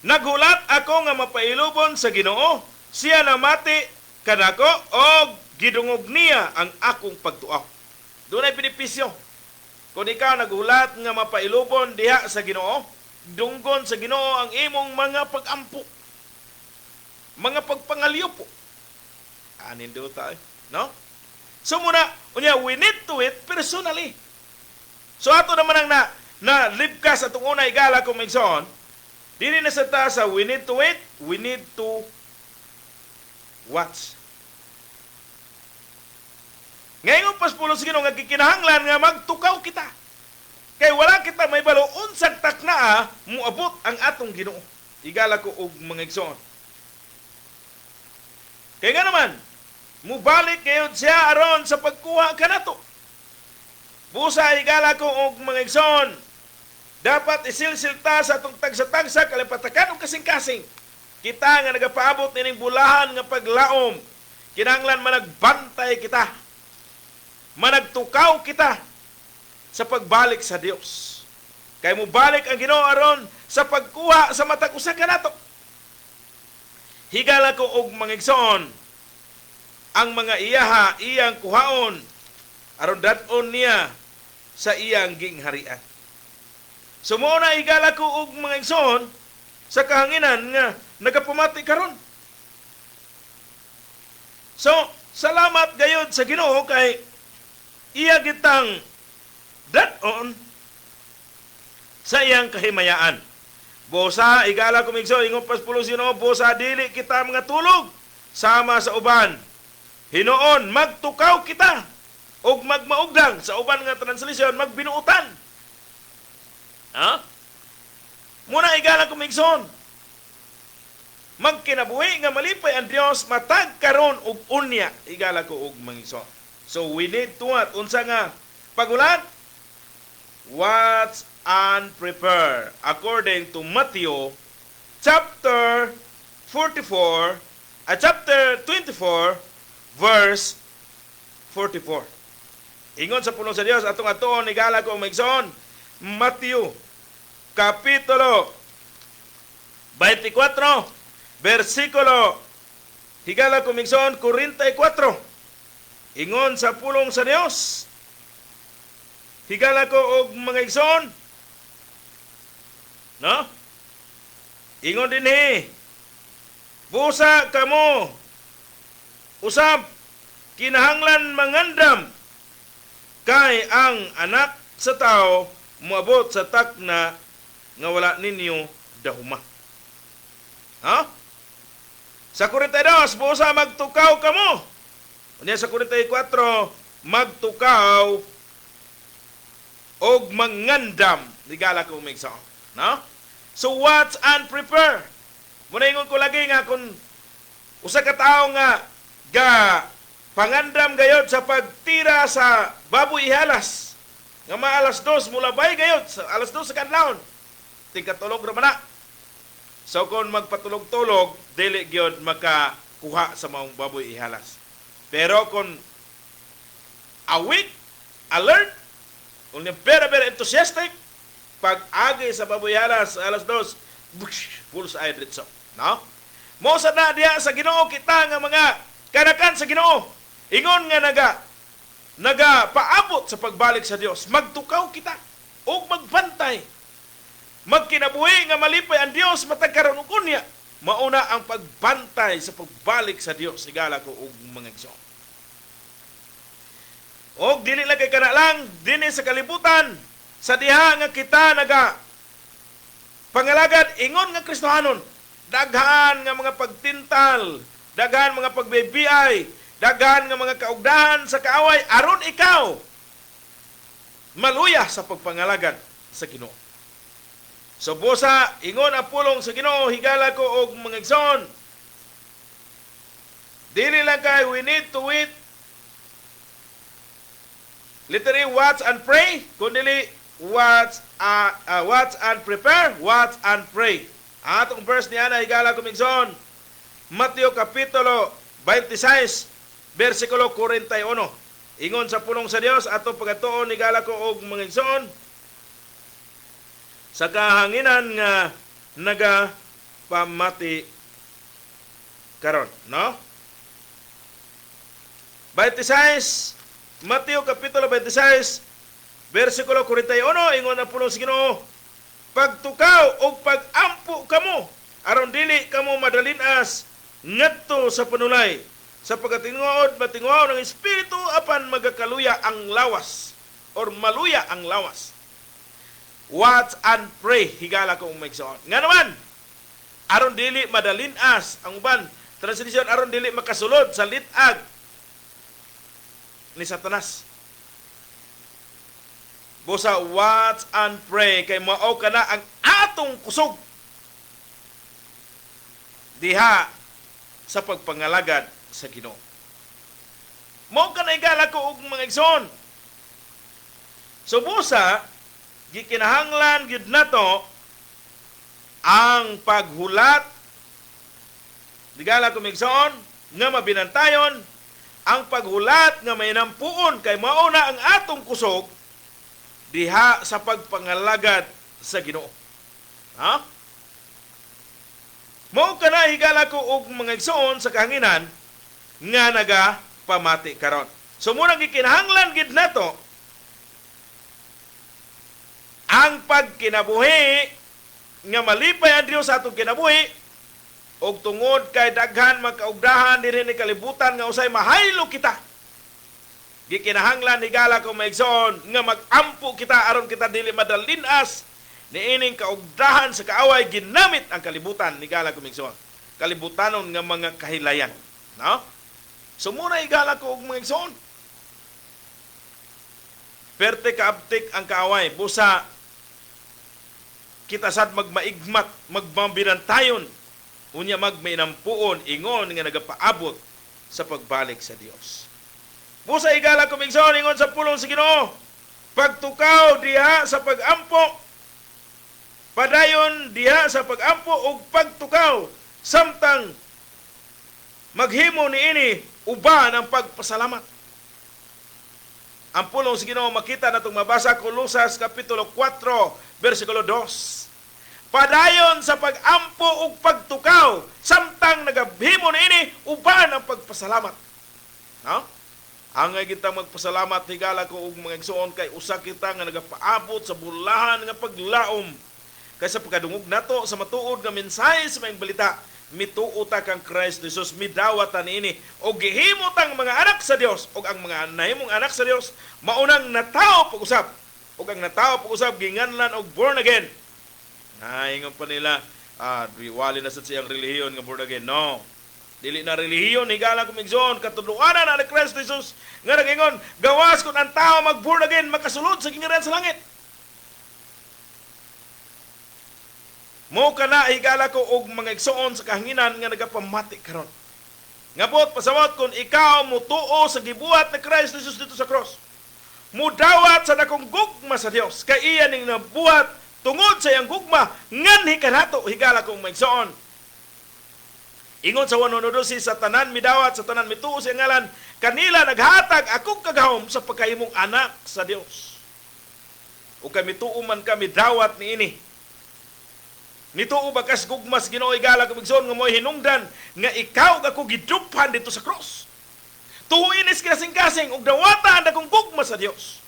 naghulat ako nga mapailubon sa Ginoo, siya namati kanako og gidungog niya ang akong pagtuaw. Doon ay benepisyo. Kung ikaw naghulat nga mapailubon diha sa Ginoo, dunggon sa Ginoo ang imong mga pag-ampo, mga pagpangalyo po. Anin do tayo, no? So muna, we need to it personally. So ato naman ang na libkas atong una igala kung migsoon, dili na sa ta sa we need to wait, we need to watch. Ngayon paspulo sa Ginoo nga gikinahanglan nga magtukaw kita. Kay wala kita may balo unsang taknaa muabot ang atong Ginoo. Igala ko og mga igsoon. Kaya nga naman, mubalik kayo siya aron sa pagkuha kanato. Busa igala ko og mga igsoon, dapat isilsilta sa atong tagsa-tagsa kalipatakan o kasing-kasing. Kita nga nagapaabot nining bulahan nga paglaom, kinahanglan managbantay kita, managtukaw kita sa pagbalik sa Dios. Kay mo balik ang Ginoo aron sa pagkuha sa matag usa kanato. Higala ko og mga igsoon, ang mga iyang kuhaon aron dat-on niya sa iyang gingharian. Sumuna higala ko og mga igsoon sa kahanginan nga nagapamati karon. So, salamat gayud sa Ginoo kay iya gitang dat-on sa iyang kahimayaan. Bosa, igala kumigso, ingon paspulo sino, bosa, dili kita mga tulog, sama sa uban. Hinoon, magtukaw kita, o magmaugdang, sa uban nga translasyon, magbinuutan. Ha? Muna igala kumigson, magkinabuhi nga malipay ang Dios, matag karon og unya, igala ko og mangigson. So we need to what? Unsa nga pagulat? Watch and prepare. According to Matthew chapter 24, chapter 24, verse 44. Ingon sa pulong sa Dios, atong atoon igala ko migson, Matthew kapitulo 24, versikulo higala ko migson 44. Ingon sa pulong sa Dios, higala ko og mga igsoon, no? Ingon din busa kamo, usab, kinahanglan mangandam, kay ang anak sa tao muabot sa takna nga wala ninyo dahuma. Ha? Sa 42, busa magtukaw kamo. Unya sa 44, magtukaw og mangandam. Ligala ko umigsa. No? So watch and prepare. Muna ingon ko lagi nga kung usa ka tawo nga ga pangandam gayod sa pagtira sa baboy ihalas. Nga mga alas 2 mula bay gayod sa alas 2 sa kadlawon. Tingkatulog ra man na. So kung magpatulog-tulog, dili gyud makakuha sa maong baboy ihalas. Pero kung awake, alert, kung very enthusiastic, pag agi sa baboy ihalas, alas 2, full sa diretso. No? Mo sa na diya sa Ginoo kita nga mga kanakan sa Ginoo. Ingon nga paabot sa pagbalik sa Dios. Magtukaw kita o magbantay. Magkinabuhi nga malipay ang Dios matag karon ug unya. Mauna ang pagbantay sa pagbalik sa Dios. Sigala ko og mga igsoon. Og dili lang kay kana lang dinhi sa kalibutan sa diha nga kita pangalagad ingon nga Kristohanon. Daghan nga mga pagtintal, daghan mga pagbibiyay, daghan nga mga kaugdahan sa kaaway aron ikaw maluya sa pagpangalagad sa Ginoo. So busa ingon ang pulong sa Ginoo higala ko og mga igsoon. Dili lang kay we need to wait literally watch and pray, kundi watch and prepare, watch and pray. Atong verse niya na higala ko migsoon. Mateo kapitulo 26 versikulo 41. Ingon sa pulong sa Dios ato pagatuon higala ko og mga igsoon sa kahanginan nga nagapamati karon, no? 26 Mateo kapitulo 26 versikulo 41 ingon ang pulong sa Ginoo, pagtukaw o pagampo kamo aron dili kamo madalinas ngadto sa panulay sa pagkatinguod matinguaw ng espiritu apan magakaluya ang lawas or maluya ang lawas. Watch and pray higala ko umigsoon. Nga naman aron dili madalinas ang uban translation aron dili makasulod sa litag ni Satanas. Busa watch and pray kay mao kana ang atong kusog diha sa pagpangalagad sa Ginoo. Mao kana igala ko og mga igsoon. So busa gikinahanglan gyud nato ang paghulat digala ko mga igsoon nga mabinantayon ang paghulat nga may nampuon kay mao na ang atong kusog diha sa pagpangalagad sa Ginoo. Ha? Mao kana higala ko og mga igsoon sa kahanginan nga nagapamati karon. So muna gikinahanglan gid nato ang pagkinabuhi nga malipay ang Dios sa atong kinabuhi og tungod kay daghan magkaugdahan dinhi ni kalibutan nga usay mahaylo kita. Gikinahanglan higala ko maigsoon nga magampo kita aron kita dili madalinas niining kaugdahan sa kaaway ginamit ang kalibutan higala ko maigsoon. Kalibutanon nga mga kahilayan, no? So muna higala ko og maigsoon. Perte kaabtik ang kaaway busa kita sad magmaigmat, magmabinantayon unya magmainampuon ingon nga nagapaabot sa pagbalik sa Dios. Busa higala ko migsoon ingon sa pulong sa Ginoo, pagtukaw diha sa pagampo, padayon diha sa pagampo ug pagtukaw samtang maghimo niini uban ang pagpasalamat. Ang pulong sa Ginoo makita natong mabasa Kolosas kapitulo 4 versikulo 2. Padayon sa pagampo ug pagtukaw samtang nagahimo niini uban ang pagpasalamat. No? Angay kita magpasalamat higala ko og mga igsoon kay usa kita nga nagapaabot sa bulahan nga paglaom. Kay sa pagkadungog nato sa matuod nga mensahe sa maayong balita, mituota kang Kristo Jesus, midawatan niini og gihimot ang mga anak sa Dios og ang mga nahimong anak sa Dios maunang natawo pag-usab. Og ang natawo pag-usab ginganlan og born again. Naingon pa nila, wali na sa siyang relihiyon nga born again. No. Dili na relihiyon higala ko migsoon katudloanan na ni Kristo Jesus nga nagingon gawas kun ang tao mag-born again makasulod sa gingharian sa langit. Mo kana higala ko og mga igsoon sa kahanginan nga nagapamati karon. Ngabot pasawat kun ikaw mutuo sa gibuhat ni Kristo Jesus dito sa cross. Mudawat sa dakong gugma sa Dios kay iya ning nabuhat tungod sa iyang gugma nganhi kanato higala kong maigsoon. Ingon sa 1:12 sa tanan midawat sa tanan mituo sa ngalan kanila naghatag akong kagahom sa pagkahimong anak sa Dios. O kami tuo man kami dawat niini. Nituo bakas gugmas Ginoo higala kong maigsoon nga mo'y hinungdan nga ikaw ako giduphan dito sa cross. Tuo inis kasing-kasing ug dawatan akong gugma sa Dios.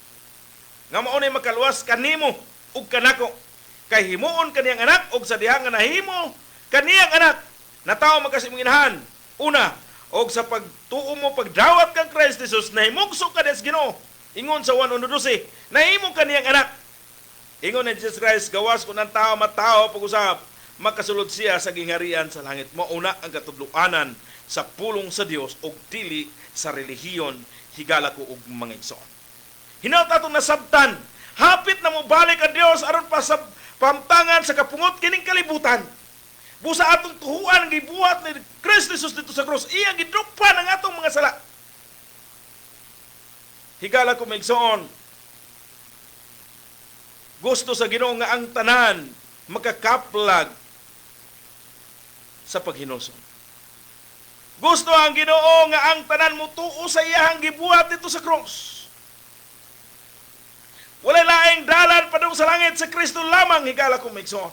Nga mao nay makaluwas kanimo ug kanako. Kay himuon kaniyang anak og sa diha nga nahimo kaniyang anak na tao magkasimong inahan. Una, og sa pagtuo mo pagdawat kang Kristo Jesus nahimugso ka des Ginoo. Ingon sa 1:12, nahimo kaniyang anak. Ingon ni Jesus Christ, gawas ko ng tao matao pag-usap, makasulod siya sa gingharian sa langit. Mauna ang katudluanan sa pulong sa Dios og dili sa relihiyon higala ko og mga igsoon. Hinaut atong nasabtan, hapit na mo balik ang Dios aron pa sa pamtangan sa kapungot kining kalibutan. Busa atong tuhuan ang gibuhat ni Kristo Jesus dito sa cross. Iyang gidupan ang atong mga sala. Higala ko maigsoon. Gusto sa Ginoo nga ang tanan makakaplag sa paghinulsong. Gusto ang Ginoo nga ang tanan mutuo sa iyang gibuhat dito sa cross. Wala laing dalan padung sa langit sa Kristo lamang higala ko maigsoon.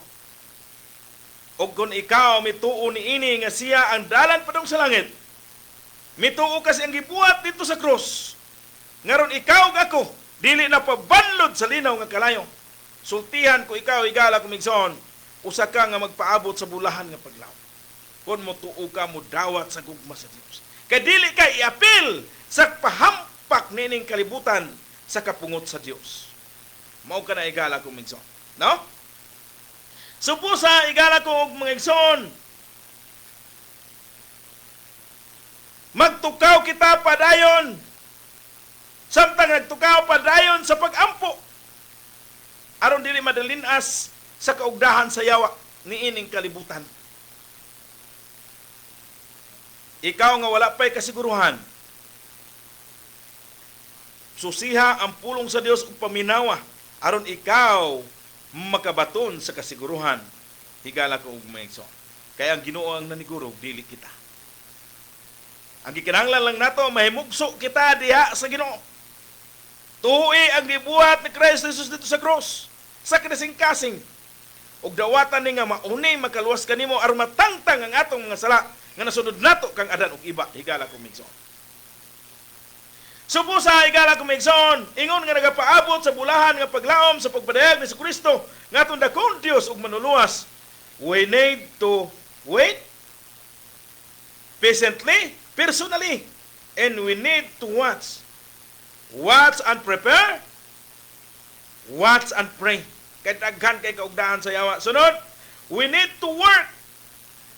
O kung ikaw mituo ni ini nga siya ang dalan padung sa langit, mituo kasi ang gibuhat dito sa cross. Ngaron ikaw ug ako dili na pabanlod sa linaw nga kalayo. Sultihan ko ikaw higala ko maigsoon, usa ka nga magpaabot sa bulahan nga paglaw. Kung mutuo ka mo dawat sa gugma sa Dios. Kay dili ka iapil sa pahampak nining kalibutan sa kapungot sa Dios. Mao ka na higala ko maigsoon. No? Supusa igala ko og mga igsoon. Magtukaw kita padayon. Samtang nagtukaw padayon sa pagampo. Aron dili madalinas sa kaugdahan sa yawa ni ining kalibutan. Ikaw nga wala pa'y kasiguruhan. Susiha ang pulong sa Dios ug paminawa aron ikaw makabaton sa kasiguruhan higala ko og maigsoon. Kaya ang Ginoo ang naniguro dili kita. Ang gikinahanglan lang nato mahimugso kita diha sa Ginoo. Tuhi ang gibuhat ni Kristo Jesus dito sa cross sa kasing-kasing ug dawatan ni nga mauni makaluwas kanimo aron matangtang ang atong mga sala nga nasunod nato kang adan ug iba higala ko maigsoon. Supusa higala ko maigsoon, ingon nga nagapaabot sa bulahan nga paglaom sa pagpadayag ni Kristo nga atong dakong Dios ug manuluwas. We need to wait patiently, personally, and we need to watch. Watch and prepare. Watch and pray. Kay daghan kay kaugdahan sa yawa. Sunod, we need to work.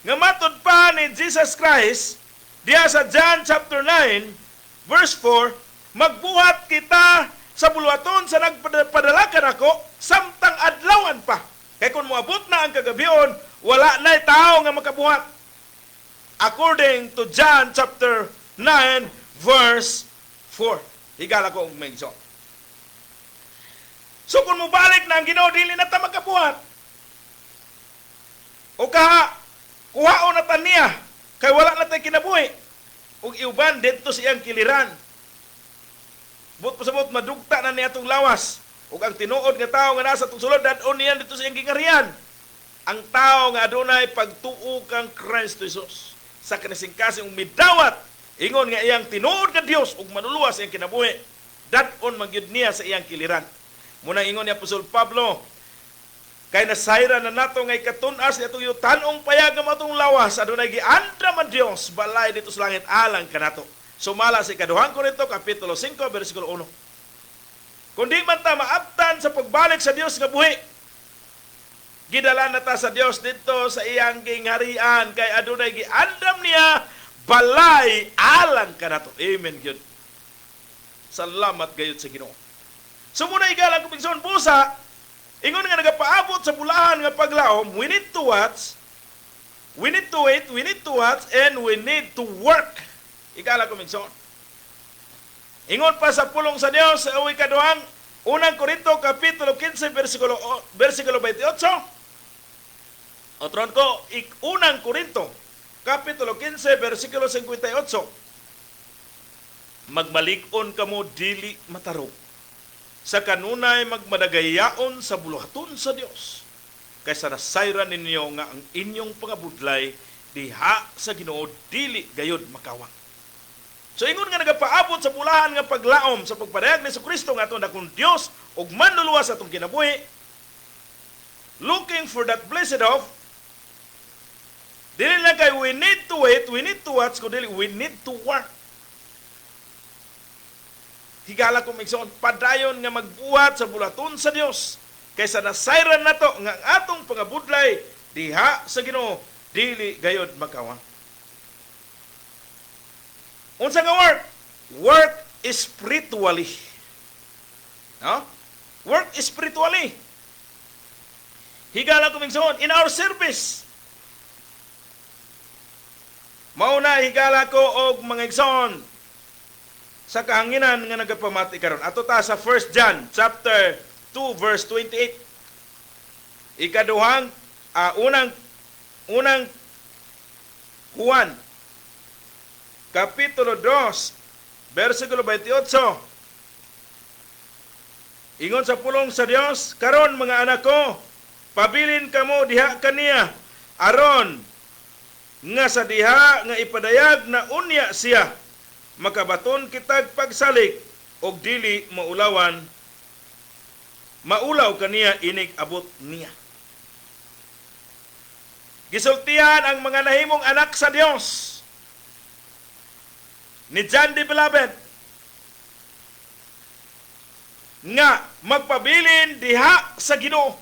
Nga matod pa ni Jesus Christ diya sa John chapter 9 verse 4, magbuhat kita sa buluhaton sa nagpadalakan ako samtang adlawan pa. Kaya kung moabot na ang kagabion, wala na'y tao nga makabuhat. According to John chapter 9 verse 4. Higala ko ang maigsoon. So kung mubalik na ang Ginoo dili na ta makabuhat. O kaha, kuhaon na ta niya, kay wala na tayo kinabuhi. Ug iuban dito siyang kiliran. But pasabot madugta na niya itong lawas. Ug ang tinuod nga tao nga nasa itong sulod, dadon niya dito siyang gingarian. Ang tao nga adunay pagtuo kang Kristo Jesus. Sa kanasing-kasing midawat, ingon nga iyang tinuod nga Dios ug manuluwas iyang kinabuhi. Dadon magyud niya sa iyang kiliran. Muna ingon ni Apostol Pablo, kay nasayra na nato ngay katunas ni atong yutanong payag nga matong lawas adunay giandam ang Dios balay dito sa langit alang kanato. Sumala sa ikaduhang Korinto kapitulo 5 bersikulo 1. Kundi man ta maabtan sa pagbalik sa Dios nga buhi, gidala na ta sa Dios dito sa iyang gingharian kay adunay giandam niya balay alang kanato. Amen gyud. Salamat gayud sa Ginoo. Sumuna igalang kumigsoon busa. Ingon nga nagapaabot sa bulahan nga paglaom, we need to watch, we need to wait, we need to watch, and we need to work. Ikala ko migsoon. Ingon pa sa pulong sa Dios sa ikaduhang Unang Korinto kapitulo 15 versikulo 28. Otron ko, Unang Korinto kapitulo 15 versikulo 58. Magmalig-on kamo dili matarong. Sa kanunay magmadagayaon sa buluhaton sa Dios. Kaysa nasayran ninyo nga ang inyong pangabudlay diha sa Ginoo dili gayud makawang. So ingon nga nagapaabot sa bulahan nga paglaom sa pagpadayag ni Kristo nga aton dakong Dios ug manluluwas sa atong kinabuhi, looking for that blessed hope. Dili lang kay we need to wait, we need to watch, kundi we need to work. Higala ko migsoon, padayon nga magbuhat sa bulaton sa Dios kaysa nasayran nato nga ang atong pangabudlay diha sa Ginoo dili gayod makawang. Unsa nga work? Work spiritually. No? Work spiritually. Higala ko migsoon, in our service. Mauna higala ko og mga igsoon sa kahanginan nga nagapamati karon. Ato ta sa 1 John chapter 2 verse 28. Ikaduhang unang Juan kapitulo 2 versikulo 28. Ingon sa pulong sa Dios, karon mga anak ko, pabilin kamo diha kaniya aron nga sa diha nga ipadayag na unya siya makabaton kitag pagsalik og dili maulaw kaniya inig abot niya. Gisultihan ang mga nahimong anak sa Dios ni John the Beloved nga magpabilin diha sa Ginoo,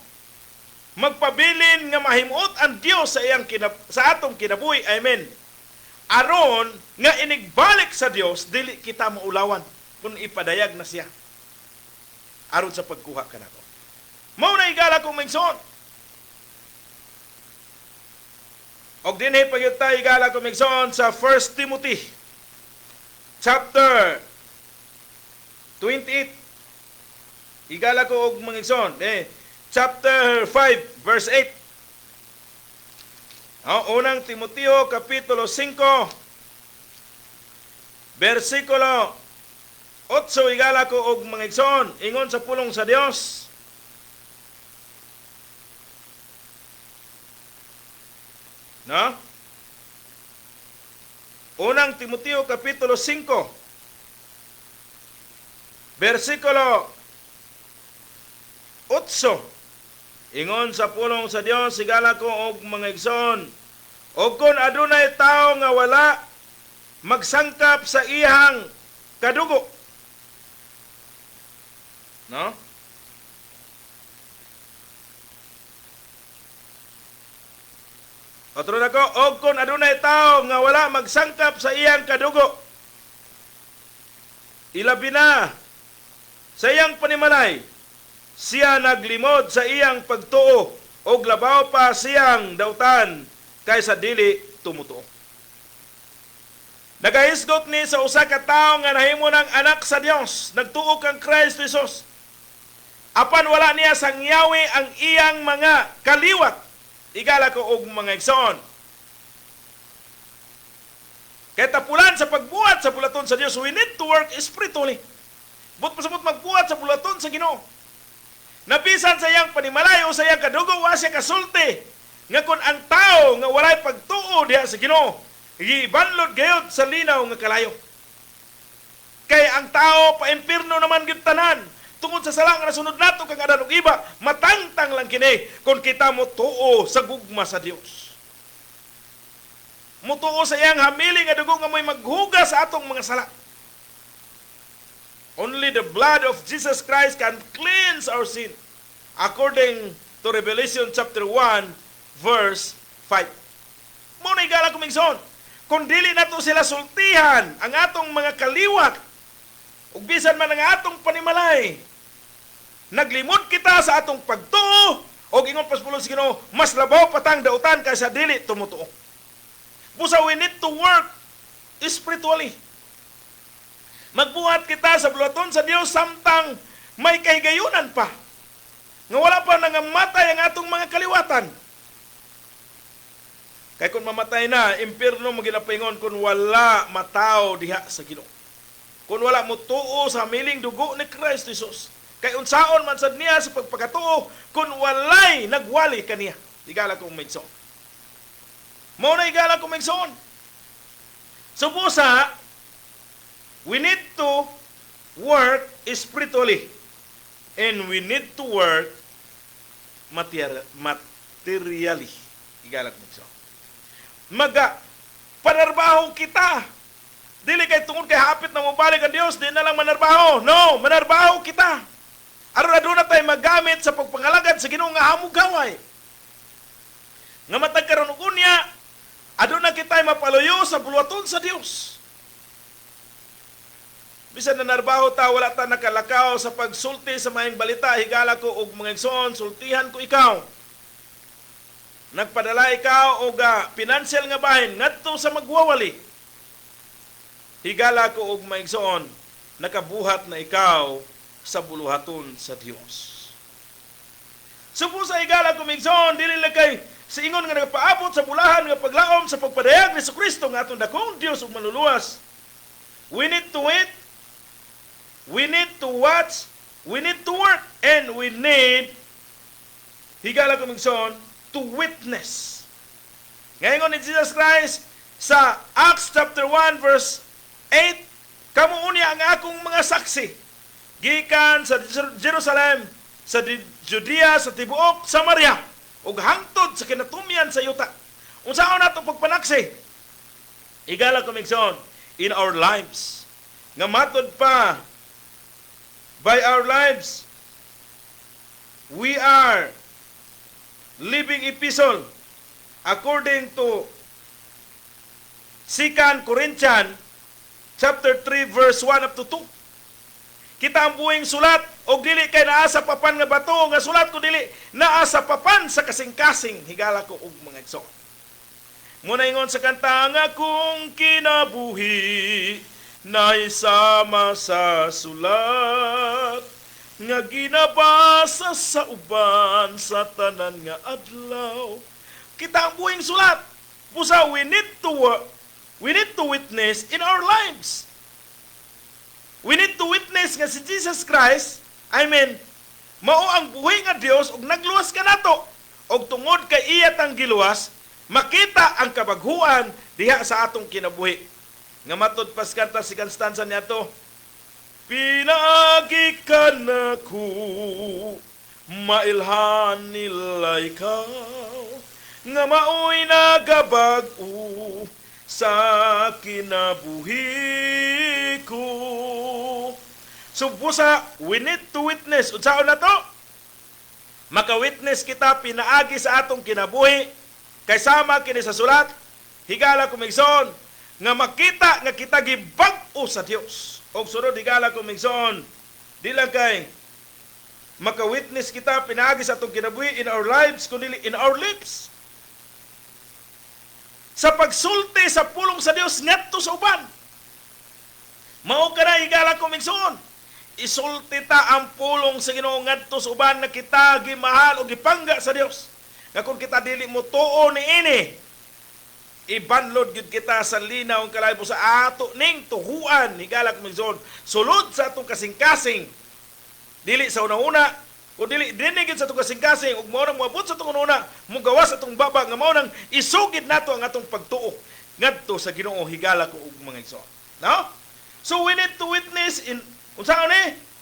magpabilin nga mahimot ang Dios sa atong kinabuhi. Amen. Aron nga inigbalik sa Dios dili kita maulawan kung ipadayag na siya aron sa pagkuha kanato. Mao na higala kong mingson. Og dinhi pagyud ta higala kong mingson sa 1 Timothy chapter 28. Higala ko og mingson chapter 5 verse 8. Unang Timoteo kapitulo 5 versikulo 8, higala ko og mga igsoon, ingon sa pulong sa Dios. No? Unang Timoteo kapitulo 5 versikulo 8. Ingon sa pulong sa Dios, higala ko og mga igsoon, og kun adunay tao nga wala magsangkap sa iyang kadugo. No? Otro na ko, og kun adunay tao nga wala magsangkap sa iyang kadugo, ilabi na sa iyang panimalay, siya naglimod sa iyang pagtuo og labaw pa siyang dautan kaysa dili tumutuo. Nagahisgot ni sa usa ka tawo nga nahimo ng anak sa Dios, nagtuo kang Kristo Jesus. Apan wala niya sangyawi ang iyang mga kaliwat. Igala ko og mga igsoon. Kaya tapulan sa pagbuhat sa bulaton sa Dios, we need to work spiritually. But pasabot magbuhat sa bulaton sa Ginoo. Nabisan sa iyang panimalayo, sa iyang kadugo, wa siya kasulti. Nga kung ang tao nga walay pagtuo diha sa Ginoo, gibanlod gayud sa linaw nga kalayo. Kay ang tao pa-impirno naman gyud tanan. Tungod sa sala nga nasunod nato kang adan ug iba, matangtang lang kini kung kita mo tuo sa gugma sa Dios. Mutuo sa iyang hamili nga dugo nga may maghugas sa atong mga sala. Only the blood of Jesus Christ can cleanse our sin. According to Revelation chapter 1 verse 5. Muna igala kumingson, kung dili nato sila sultihan ang atong mga kaliwat, ug bisan man ang atong panimalay, naglimod kita sa atong pagtuo, o ingon paspulong sa Ginoo, mas labaw patang dautan kaysa dili tumutuo. Busa we need to work spiritually. Magbuhat kita sa bulaton sa Dios samtang may kahigayunan pa. Nga wala pa nangamatay ang atong mga kaliwatan. Kaya kung mamatay na, impyerno mo ginapaingon kung wala mataw diha sa Ginoo. Kung wala mo tuo sa miling dugo ni Kristo Jesus. Kay unsaon man sad niya sa pagpakatuo kung walay nagwali kaniya. Igala kong maigsoon. Mao na igala kong maigsoon. So busa, we need to work spiritually. And we need to work materially. Igala kong maigsoon. Panarbaho kita. Dili kay tungod kay hapit na mobalik ang Dios, di na lang manarbaho. No, manarbaho kita. Aron na doon na tayo magamit sa pagpangalagad sa Ginoo nga hamog gaway. Nga matagkaroon og unya, aduna na kita mapaluyo sa buluhaton sa Dios. Bisan na narbaho ta, wala ta nakalakaw sa pagsulti sa maayong balita, higala ko og mga igsoon, sultihan ko ikaw. Nagpadala ikaw og financial nga bahin ngadto sa magwawali. Higala ko og maigsoon, nakabuhat na ikaw sa buluhaton sa Dios. Supo sa higala ko maigsoon, dili lang kay sa ingon nga nagapaabot sa bulahan nga paglaom sa pagpadayag ni Jesucristo nga atong dakong Dios ug manluluwas. We need to wait, we need to watch, we need to work, and we need, higala ko maigsoon, to witness. Ngayon ni Jesus Christ sa Acts chapter 1 verse 8, kamo unya ang akong mga saksi gikan sa Jerusalem, sa Judea, sa tibuok Samaria ug hangtod sa kinatumyan sa yuta. Unsaon nato pagpanaksi? Igala ko migson, in our lives. Nga matod pa, by our lives, we are living epistle according to 2 Corinthians chapter 3 verse 1 up to 2. Kita ang buhing sulat og dili kay naa sa papan nga bato nga sulat ko dili naa sa papan sa kasing-kasing, higala ko og mga igsoon. Muna ingon sa kanta nga kung kinabuhi na isama sa sulat nga ginabasa sa uban sa tanan nga adlaw. Kita ang buhing sulat. Pusa, we need to witness in our lives. We need to witness nga si Jesus Christ, mao ang buhi nga Dios ug nagluwas ka nato. Og tungod kay iya tang giluwas, makita ang kabaghuan diha sa atong kinabuhi. Nga matod pas kanta si Constanza niya to, pinaagi ka na ko, mailhan nila ikaw, nga mao'y nagabag-o sa kinabuhi ko. So, busa, we need to witness. Unsaon na to? Maka-witness kita pinaagi sa atong kinabuhi, kay sama kini sa sulat, higala kumigson, nga makita nga kita gibag-o sa Dios. Og sunod higala kumigson, di lang kay maka-witness kita pinaagi sa atong kinabuhi in our lives, kundi in our lips. Sa pagsulti sa pulong sa Dios ngadto sa uban. Mao kana higala kumigson. Isulti ta ang pulong sa Ginoo ngadto sa uban na kita gimahal o gipangga sa Dios. Nga kung kita dili mo tuo ni ini, ibanlod gid kita sa linaw ang kalayo sa ato ning tuhuan, higala kumigson. Sulod sa atong kasing-kasing. Dili sa una-una, kung dili dinigid sa atong kasing-kasing ug mao nang moabot sa atong una, mugawas atong baba nga mao nang isugid nato ang atong pagtuo ngadto sa Ginoo, higala ko og mga igsoon. No? So we need to witness in unsaon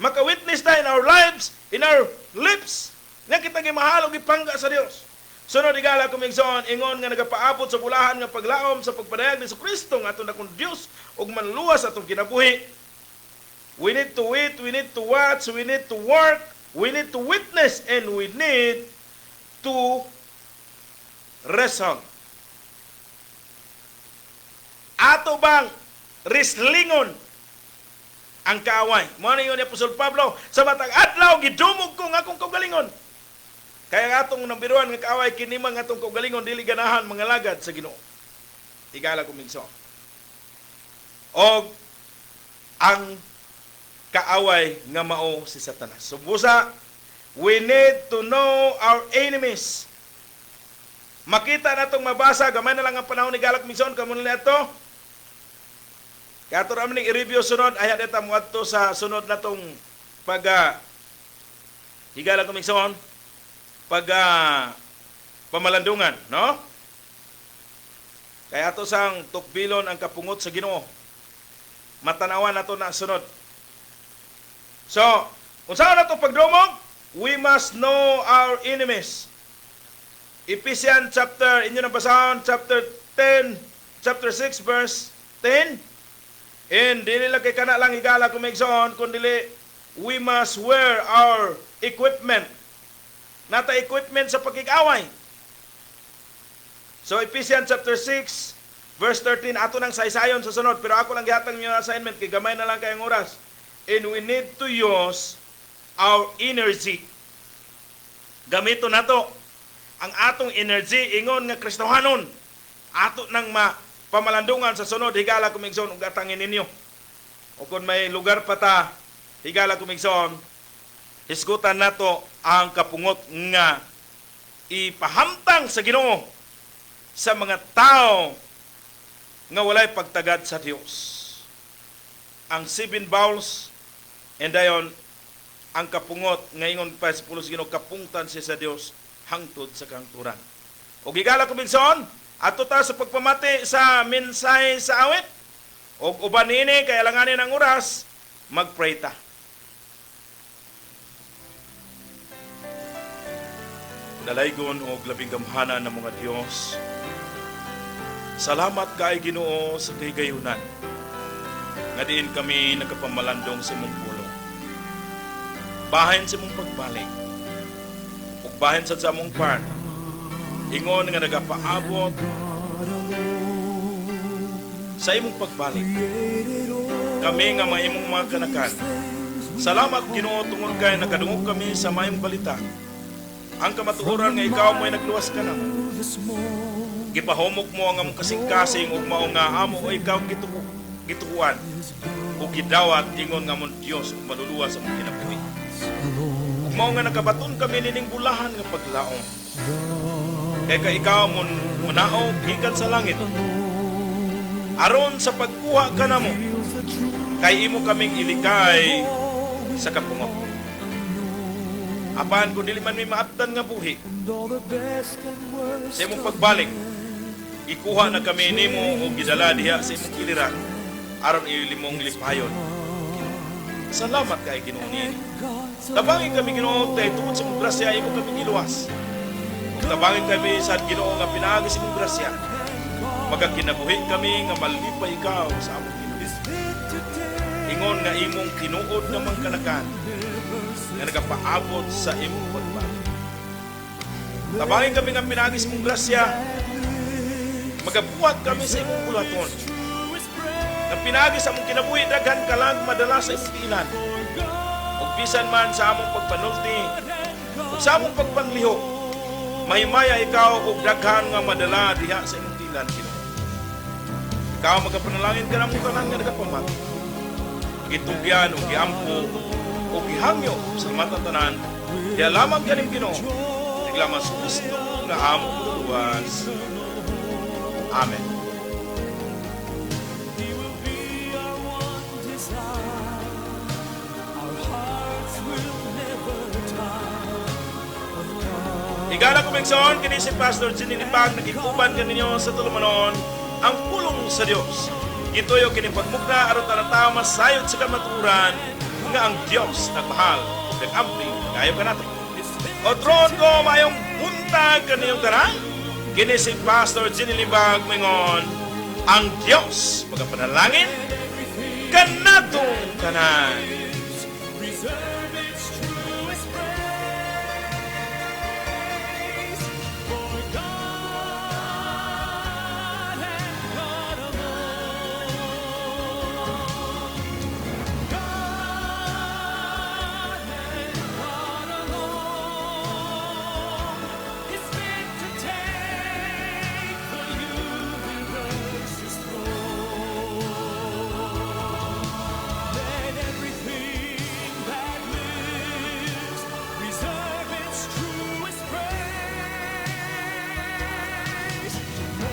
maka-witness ta in our lives, in our lips, nga kita gimahal og gipangga sa Dios. Sunod higala ko migsoon, ingon nga nagapaabot sa bulahan nga paglaom sa pagpadayag ni Jesucristo nga atong dakong Dios ug manluwas atong kinabuhi. We need to wait, we need to watch, we need to work, we need to witness, and we need to resolve. Ato bang rislingon ang kaaway? Mao ni ni Apostol Pablo, sa matag adlaw gidumog ko nga akong kaugalingon. Kaya atong nambiruan nga kaaway kini man atong kaugalingon dili ganahan mga lagad sa Ginoo. Igala ko migso. Og ang kaaway nga mao si Satanas. So busa, we need to know our enemies. Makita na itong mabasa, gamay na lang ang panahon ni Galak Mison, kamo nila ito. Kaya ito namin i-review sunod, ayat ito mo ito sa sunod na itong Galak Mison, pamalandungan, no? Kaya ito sang tukbilon ang kapungot sa Ginoo. Matanawan na ito na sunod. So, kung saan na ito pagdumog, we must know our enemies. Ephesians chapter, inyo nabasahon, chapter 10, chapter 6, verse 10. And dili lang kay kana lang higala kumigsoon, kundi we must wear our equipment. Nata equipment sa pagkikaway. So Ephesians chapter 6, verse 13, ato nang saysayon sa sunod, pero ako lang gihatag niyo assignment kay gamay na lang kayong oras. And we need to use our energy. Gamito nato ang atong energy ingon nga Kristohanon. Ato nang pamalandungan sa sunod, higala kumigson ug atangin ninyo. O kung may lugar pa ta, higala kumigson, hisgutan nato ang kapungot nga ipahamtang sa Ginoo sa mga tao nga walay pagtagad sa Dios. Ang 7 bowls, and dayon ang kapungot nga ingon pa sa pulos Ginoo, kapungtan siya sa Dios hangtod sa kangturan. O gigala kumigson, ato ta sa pagpamati sa mensahe sa awit. O uban ini kay alanganin ang oras, magpray ta. Dalaygon o labing gamhanan ng mga Dios. Salamat kay Ginoo sa kayunan. Nga diin kami nagkapamalandong sa imong pulong. Bahin sa imong pagbalik. Ug bahin sa among part. Ingon nga nagapaabot sa imong pagbalik. Kami nga mga imong mga kanakan. Salamat Ginoo tungod kay nakadungog kami sa mayong balita. Ang kamatuoran nga ikaw mo'y nagluwas ka na. Gipahumok mo ang among kasing-kasing ug mao nga amo o ikaw gitukuan ug gidawat ingon nga among Dios ug maluluwas sa among kinabuhi. Ug mao nga nakabaton kami nining bulahan nga paglaom. Kay ikaw mon munaog gikan sa langit. Aron sa pagkuha ka namo, kay imo kaming ilikay sa kapungot. Apan kung dili man may maabtan nga buhi, sa imong pagbalik, ikuha na kami nimo o gidala diha sa imong kiliran aron ilimong lipayon. Salamat kay Ginoo niini. Tabangin kami Ginoo tay tungod sa imong grasya imo kami giluwas. Tabangin kami sa Ginoo nga pinaagi sa imong grasya. Magakinabuhi kami nga malipay ikaw sa among kinabuhi. Ingon nga imong tinuod nga mangkanakan nga nagapaabot sa imong pagbalik. Tabangin kami nga pinaagi sa imong grasya. Magabuhat kami sa imong bulaton. Nga pinaagi sa among kinabuhi daghan kalag madala sa imong tiilan. Ug bisan man sa among pagpanulti, ug sa among pagpangliho, mahimaya ikaw ug daghan nga madala diha sa imong tiilan Ginoo. Ikaw magapanalangin ka namong tanan nga nagapamati. Gitugyan ug giampo ug gihangyo sa matang tanan. Diya lamang kaning Ginoo. Tiglaman sa Kristo nga among luwas. Amen. Higala kumigsoon, kini si Pastor Jinilibag, nagikuban kaninyo sa tulumanon ang pulong sa Dios. Ito'y kini pagmukna aron tanan masayod sa kamaturan nga ang Dios nagmahal ug nag-amping kayo kanato. Otron ko mayong buntag kaniyong tanan. Kini si Pastor Jinilibag mingon, ang Dios magapanalangin kanatong tanan.